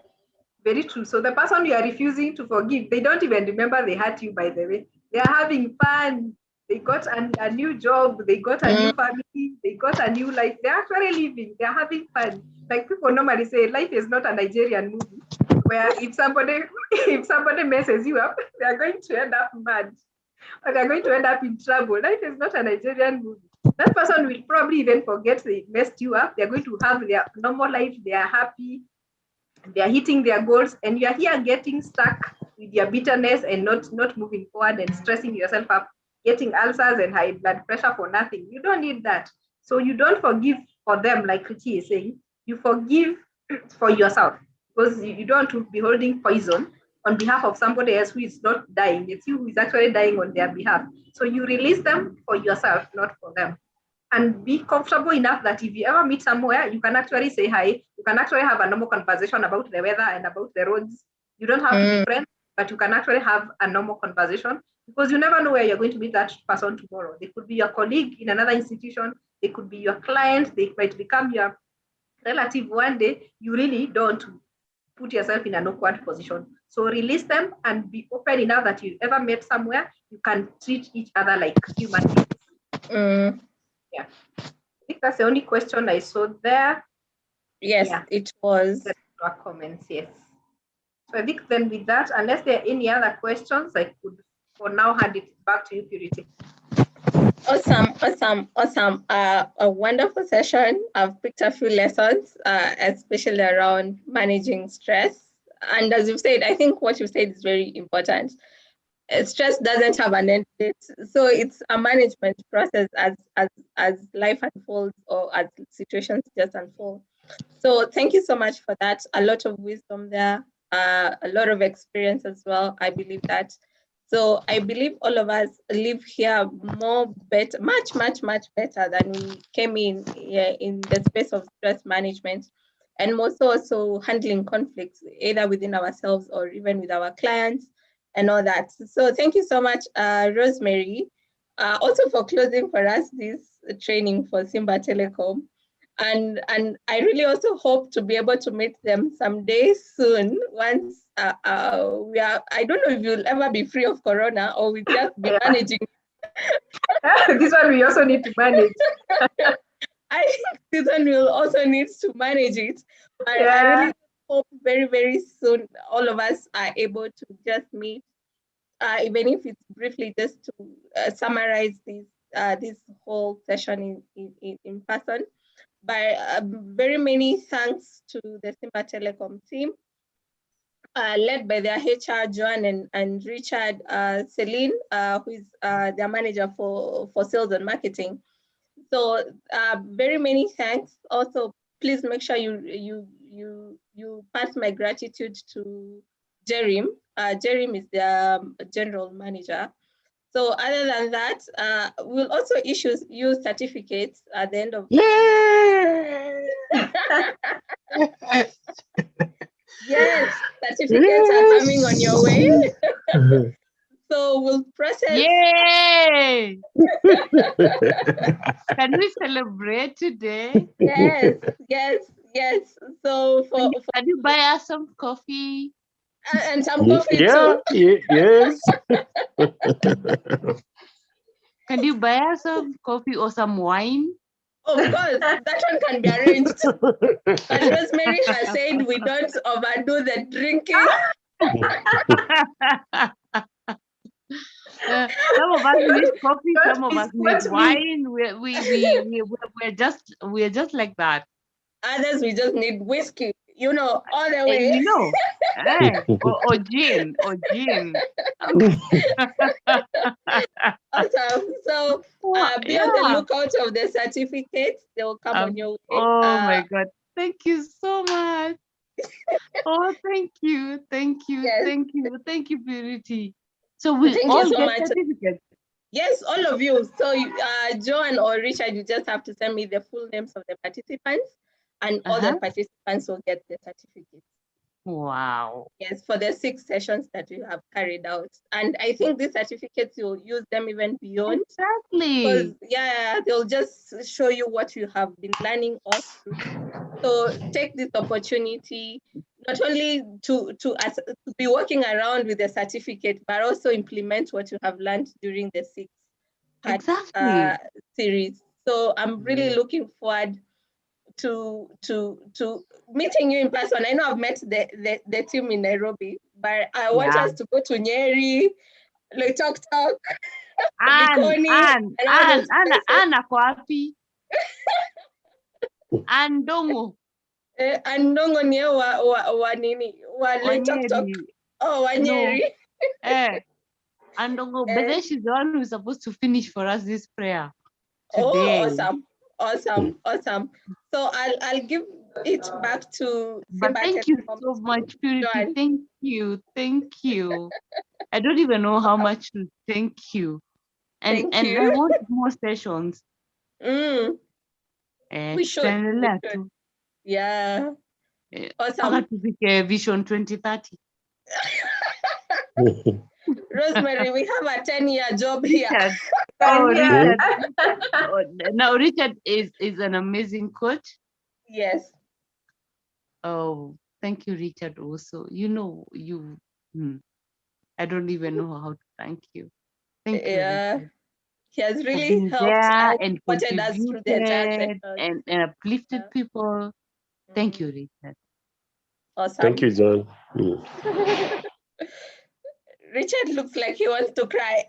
Very true. So the person you are refusing to forgive, they don't even remember they hurt you, by the way. They are having fun. They got a new job. They got a new family. They got a new life. They're actually living. They're having fun. Like people normally say, life is not a Nigerian movie where if somebody messes you up, they are going to end up mad or they're going to end up in trouble. Life is not a Nigerian movie. That person will probably even forget they messed you up. They're going to have their normal life. They are happy. They are hitting their goals, and you're here getting stuck with your bitterness and not moving forward and stressing yourself up, getting ulcers and high blood pressure for nothing. You don't need that. So you don't forgive for them, like Richie is saying. You forgive for yourself, because you don't want to be holding poison on behalf of somebody else who is not dying. It's you who is actually dying on their behalf. So you release them for yourself, not for them. And be comfortable enough that if you ever meet somewhere, you can actually say hi. You can actually have a normal conversation about the weather and about the roads. You don't have to be friends, but you can actually have a normal conversation because you never know where you're going to meet that person tomorrow. They could be your colleague in another institution. They could be your client. They might become your relative one day. You really don't put yourself in an awkward position. So release them and be open enough that you ever met somewhere, you can treat each other like human beings. Yeah. I think that's the only question I saw there. Yes, Yeah. it was. Our comments, yes. So I think then with that, unless there are any other questions, I could for now hand it back to you, Purity. Awesome. A wonderful session. I've picked a few lessons, especially around managing stress. And as you've said, I think what you said is very important. Stress doesn't have an end date, so it's a management process as life unfolds or as situations just unfold. So thank you so much for that. A lot of wisdom there, a lot of experience as well. I believe that. So I believe all of us live here much better than we came in the space of stress management, and more so also handling conflicts either within ourselves or even with our clients and all that. So thank you so much, Rosemary, also for closing for us this training for Simba Telecom. And I really also hope to be able to meet them someday soon once we are, I don't know if you'll ever be free of Corona or we'll just be managing. This one we also need to manage. I think this one will also need to manage it. But I really hope very, very soon all of us are able to just meet, even if it's briefly just to summarize this whole session in person. But very many thanks to the Simba Telecom team, led by their HR, Joan and Richard, Celine, who is their manager for sales and marketing. So very many thanks. Also, please make sure you pass my gratitude to Jerim. Jerim is the general manager. So other than that, we'll also issue you certificates at the end of. Yay! Yes, certificates are coming on your way. So we'll process. Yay! Can we celebrate today? Yes. So can you buy us some coffee? And some coffee too. Yes. Can you buy us some coffee or some wine? Of course, that one can be arranged. But Rosemary has said we don't overdo the drinking. Some of us need coffee, some of us need wine. We're just like that. Others we just need whiskey, all the way. Or gin. Awesome. So be on the lookout of the certificates. They will come on your way. Oh my God. Thank you so much. Oh, thank you. Yes. Thank you, Purity. So we all get certificates. Yes, all of you. So Joan or Richard, you just have to send me the full names of the participants, and all the participants will get the certificates. Wow. Yes, for the 6 sessions that you have carried out. And I think these certificates, you'll use them even beyond. Exactly. Because, they'll just show you what you have been learning all through. So take this opportunity, not only to be walking around with the certificate, but also implement what you have learned during the 6-part series. So I'm really looking forward to meeting you in person. I know I've met the team in Nairobi, but I want us to go to Nyeri, like talk. Anna kwapi? Andongo. Andongo ni wa nini? Wa talk. Oh, wa Nyeri. Andongo, but then she's the one who's supposed to finish for us this prayer today. Oh, awesome. So I'll give it back to Simba. Thank you so much, Purity. Thank you. I don't even know how much to thank you. And I want more sessions. We should. Yeah. Awesome. Vision 2030. Rosemary, we have a 10-year job here. Richard. And yeah, Richard. Now, Richard is an amazing coach. Yes. Oh, thank you, Richard. Also, I don't even know how to thank you. Thank you, Yeah. Richard. He has For really being helped there and and supported us through the entire contributed session. and uplifted Yeah. people. Thank you, Richard. Awesome. Thank you, John. Richard looks like he wants to cry.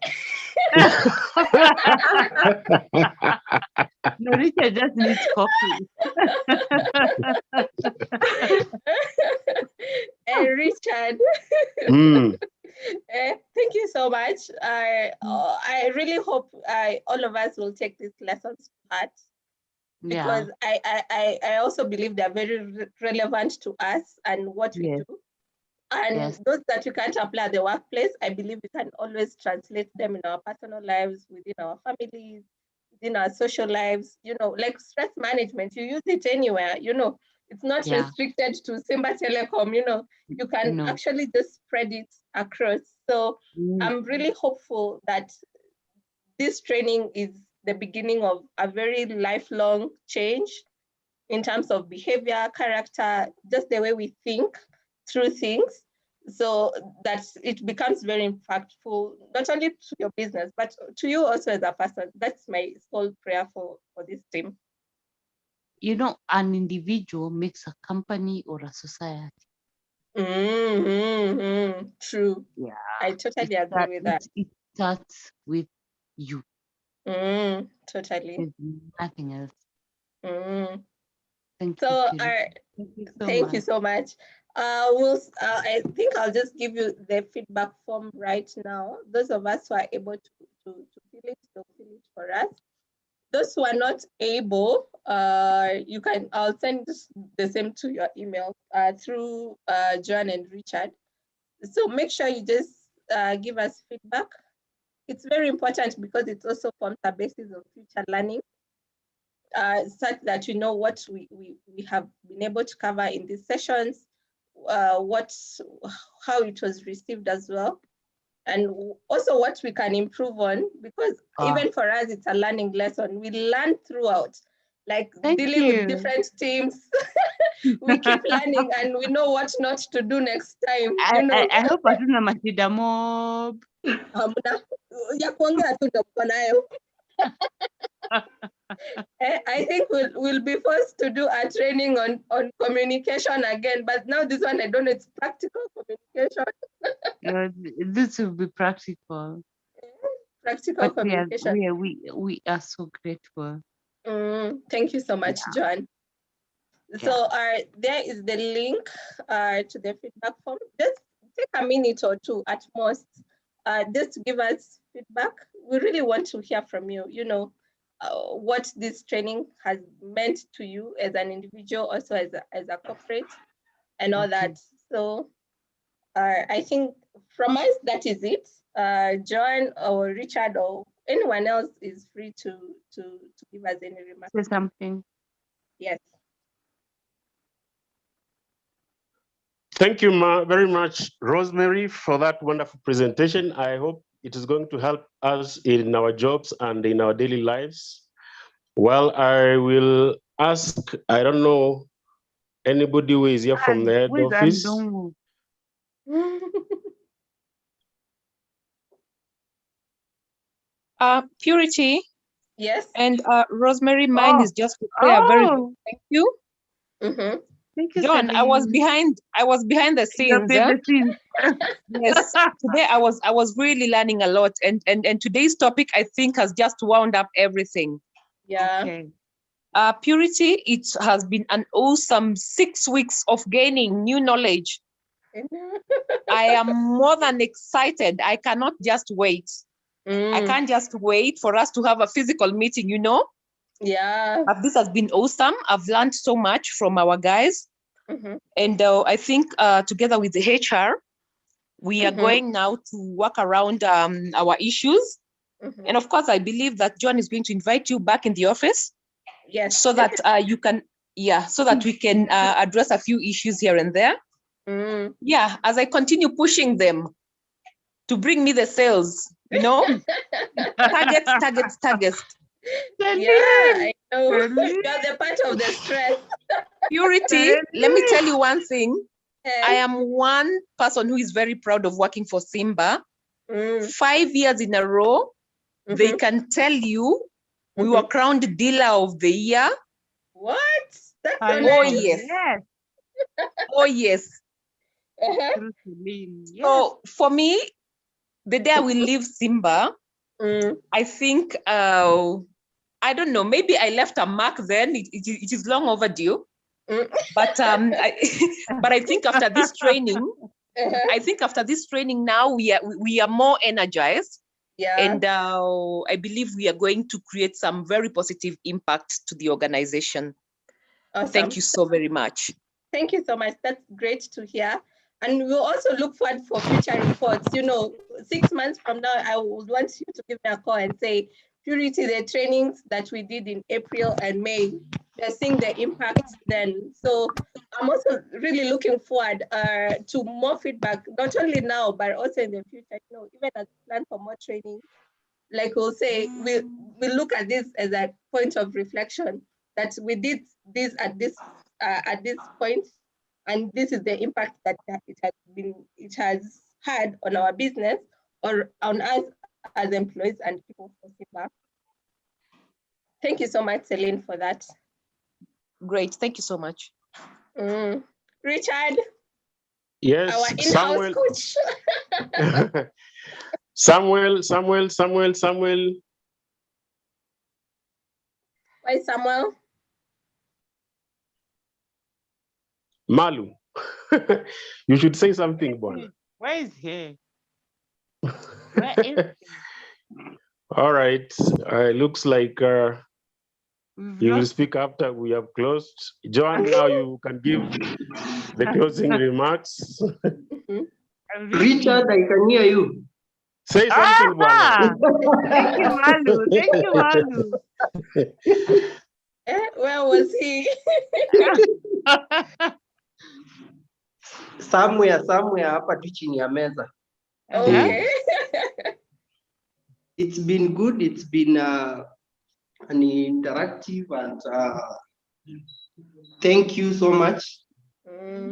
No, Richard just needs coffee. Richard, thank you so much. I really hope all of us will take these lessons to heart, because I also believe they're very relevant to us and what we do. And those that we can't apply at the workplace, I believe we can always translate them in our personal lives, within our families, within our social lives. Like stress management, you use it anywhere. It's not restricted to Simba Telecom. You can actually just spread it across. So I'm really hopeful that this training is the beginning of a very lifelong change in terms of behavior, character, just the way we think through things, so that it becomes very impactful, not only to your business, but to you also as a person. That's my sole prayer for this team. An individual makes a company or a society. True. Yeah. I totally agree with that. It starts with you. Totally. There's nothing else. Thank you so much. I think I'll just give you the feedback form right now. Those of us who are able to fill it, they'll fill it for us. Those who are not able, I'll send the same to your email through Joan and Richard. So make sure you just give us feedback. It's very important because it also forms a basis of future learning, such that you know what we have been able to cover in these sessions, how it was received as well, and also what we can improve on, because even for us, it's a learning lesson. We learn throughout, like dealing with different teams. We keep learning and we know what not to do next time. I hope I don't mashida mob. I think we'll be forced to do a training on communication again, but now this one, I don't know, it's practical communication. This will be practical. Practical communication. We are so grateful. Thank you so much, Joan. So there is the link to the feedback form. Just take a minute or two at most, just to give us feedback. We really want to hear from you, what this training has meant to you as an individual, also as a corporate, and all that. So I think from us, that is it. Joan or Richard or anyone else is free to give us any remarks. Say something. Yes. Thank you very much, Rosemary, for that wonderful presentation. I hope it is going to help us in our jobs and in our daily lives. Well, I will ask, I don't know, anybody who is here from the head office. Purity. Yes. And Rosemary, mine is just to say a very good thank you. Thank you, John. I was behind the scenes. Yes. Today I was really learning a lot, and today's topic, I think, has just wound up everything. Yeah. Okay. Purity, it has been an awesome 6 weeks of gaining new knowledge. I am more than excited. I cannot just wait. I can't just wait for us to have a physical meeting, Yeah. But this has been awesome. I've learned so much from our guys. And I think together with the HR, we are going now to work around our issues. And of course, I believe that John is going to invite you back in the office. Yes. So that you can, so that we can address a few issues here and there. Yeah, as I continue pushing them. to bring me the sales, targets. Yeah, I know. You're the part of the stress. Purity, let me tell you one thing. I am one person who is very proud of working for Simba. 5 years in a row, they can tell you we were crowned dealer of the year. What? That's so Oh, nice. yes. Oh, yes. So for me, the day I will leave Simba, I think, I don't know, maybe I left a mark then. It is long overdue. But I think after this training, now we are more energized. Yeah. And I believe we are going to create some very positive impact to the organization. Awesome. Thank you so very much. Thank you so much. That's great to hear. And we'll also look forward for future reports. 6 months from now, I would want you to give me a call and say, Purity, the trainings that we did in April and May, we're seeing the impact then. So I'm also really looking forward to more feedback, not only now, but also in the future. Even as we plan for more training, like we'll say, we look at this as a point of reflection, that we did this at this point, and this is the impact that it has had on our business or on us as employees and people for Simba. Thank you so much, Celine, for that. Great, thank you so much. Richard. Yes, our in-house coach. Samuel. Why Samuel? Malu. You should say something, Bona. Where is he? Where is he? All right. Looks like you will speak after we have closed. John, now you can give the closing remarks. Richard, I can hear you. Say something, Bona. Thank you, Malu. Thank you, Malu. Where was he? Somewhere hapa tu chini ya meza. Okay. It's been good. It's been an interactive, and thank you so much,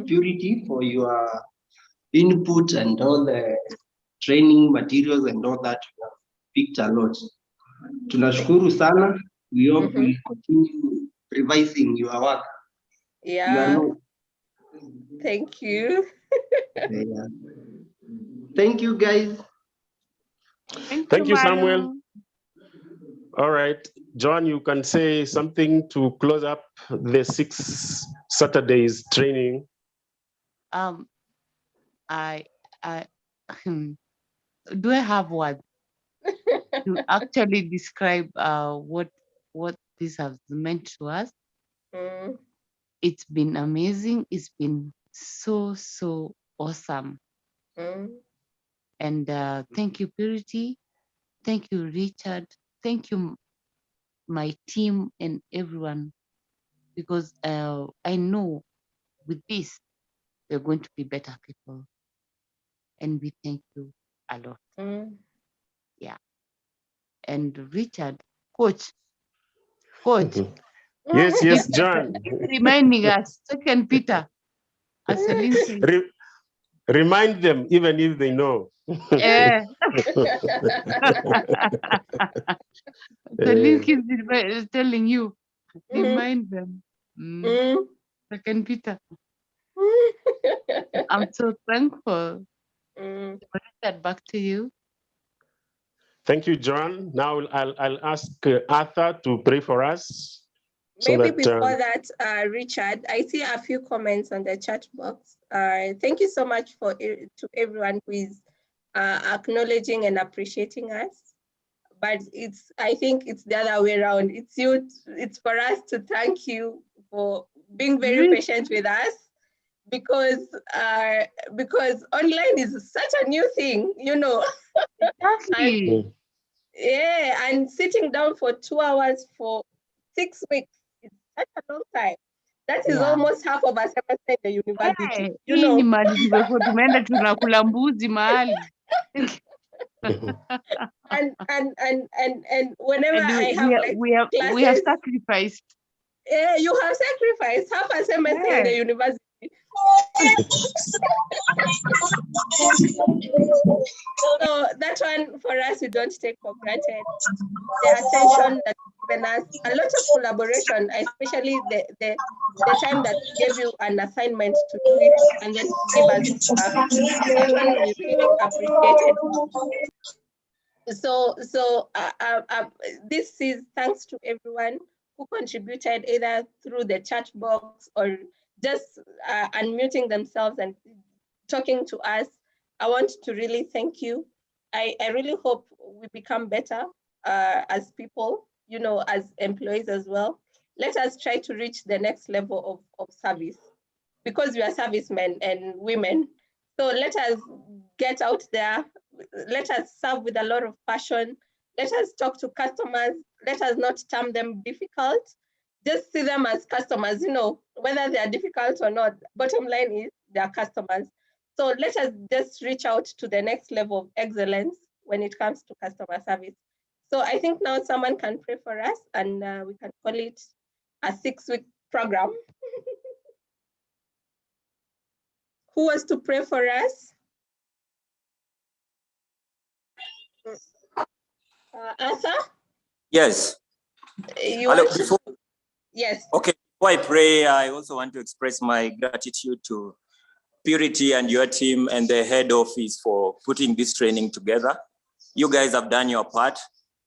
Purity, for your input and all the training materials and all that. You have picked a lot. Tunashukuru sana. We hope we continue revising your work. Yeah. Thank you. Yeah. Thank you, guys. Thank you, Samuel. All right, John, you can say something to close up the 6 Saturdays training. I do I have words to actually describe what this has meant to us? It's been amazing. It's been so awesome. And thank you, Purity. Thank you, Richard. Thank you, my team and everyone, because I know with this, we're going to be better people. And we thank you a lot. Yeah. And Richard, coach. Yes, John. Reminding us, 2 Peter. As Celine said. Remind them, even if they know. Yeah. Celine is telling you, remind them. 2 Peter. I'm so thankful. Richard, back to you. Thank you, John. Now I'll ask Arthur to pray for us. Maybe before that, Richard, I see a few comments on the chat box. Thank you so much to everyone who is acknowledging and appreciating us. But I think it's the other way around. It's for us to thank you for being very patient with us, because online is such a new thing, Exactly. And sitting down for 2 hours for 6 weeks is such a long time. That is almost half of a semester in the university. Hii ni mahali tumekuwa tumeenda tunakula mbuzi mahali. and whenever And I have like we have classes, sacrificed. yeah, you have sacrificed half a semester in the university. So that one for us, we don't take for granted. The attention that you've given us, a lot of collaboration, especially the time that we gave you an assignment to do it and then give us feedback. That one we really appreciated. So this is thanks to everyone who contributed either through the chat box or just unmuting themselves and talking to us. I want to really thank you. I really hope we become better as people, you know, as employees as well. Let us try to reach the next level of service, because we are servicemen and women. So let us get out there. Let us serve with a lot of passion. Let us talk to customers. Let us not term them difficult. Just see them as customers, you know, whether they are difficult or not. Bottom line is they are customers. So let us just reach out to the next level of excellence when it comes to customer service. So I think now someone can pray for us, and we can call it a 6-week program. Who was to pray for us? Arthur? Yes. You Hello, want to? Yes. Okay, before I pray, I also want to express my gratitude to Purity and your team and the head office for putting this training together. You guys have done your part.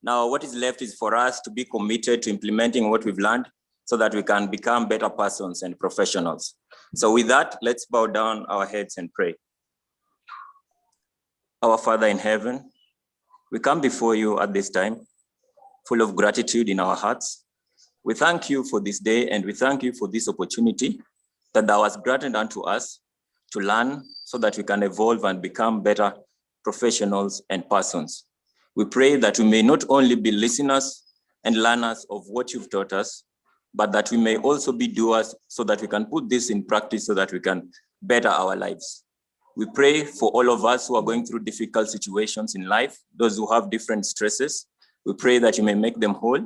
Now, what is left is for us to be committed to implementing what we've learned so that we can become better persons and professionals. So with that, let's bow down our heads and pray. Our Father in heaven, we come before you at this time, full of gratitude in our hearts. We thank you for this day, and we thank you for this opportunity that thou hast granted unto us to learn so that we can evolve and become better professionals and persons. We pray that we may not only be listeners and learners of what you've taught us, but that we may also be doers so that we can put this in practice so that we can better our lives. We pray for all of us who are going through difficult situations in life, those who have different stresses. We pray that you may make them whole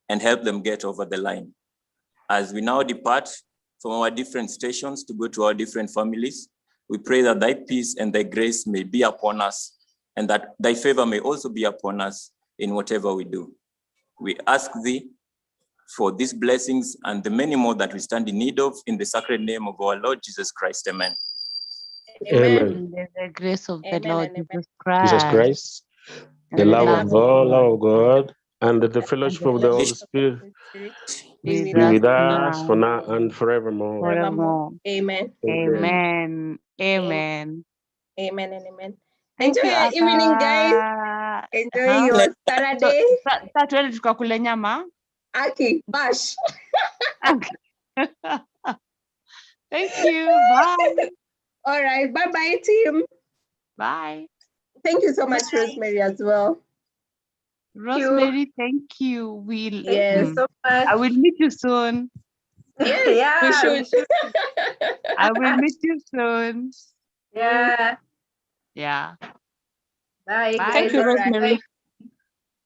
and help them get over the line. As we now depart from our different stations to go to our different families, we pray that thy peace and thy grace may be upon us, and that thy favor may also be upon us in whatever we do. We ask thee for these blessings and the many more that we stand in need of, in the sacred name of our Lord Jesus Christ. Amen. Amen. The grace of the Amen Lord and amen. Jesus Christ, Christ, the love of God, love of God, and the fellowship of the Holy Spirit Be with be with us with us for now, now and forevermore. forevermore. Amen. Amen. Amen. Amen and amen. Thank Enjoy you, your evening, guys. Arthur. Enjoy your Saturday. Sa tuende tukakule nyama. Aki, bash. Thank you. Bye. All right. Bye-bye, team. Bye. Thank you so much, Rosemary, as well. Rosemary, thank you. Yes. So much. I will meet you soon. Yes, Yeah, we should. I will meet you soon. Yeah. Yeah. Bye, Bye. Thank you, All right. Rosemary.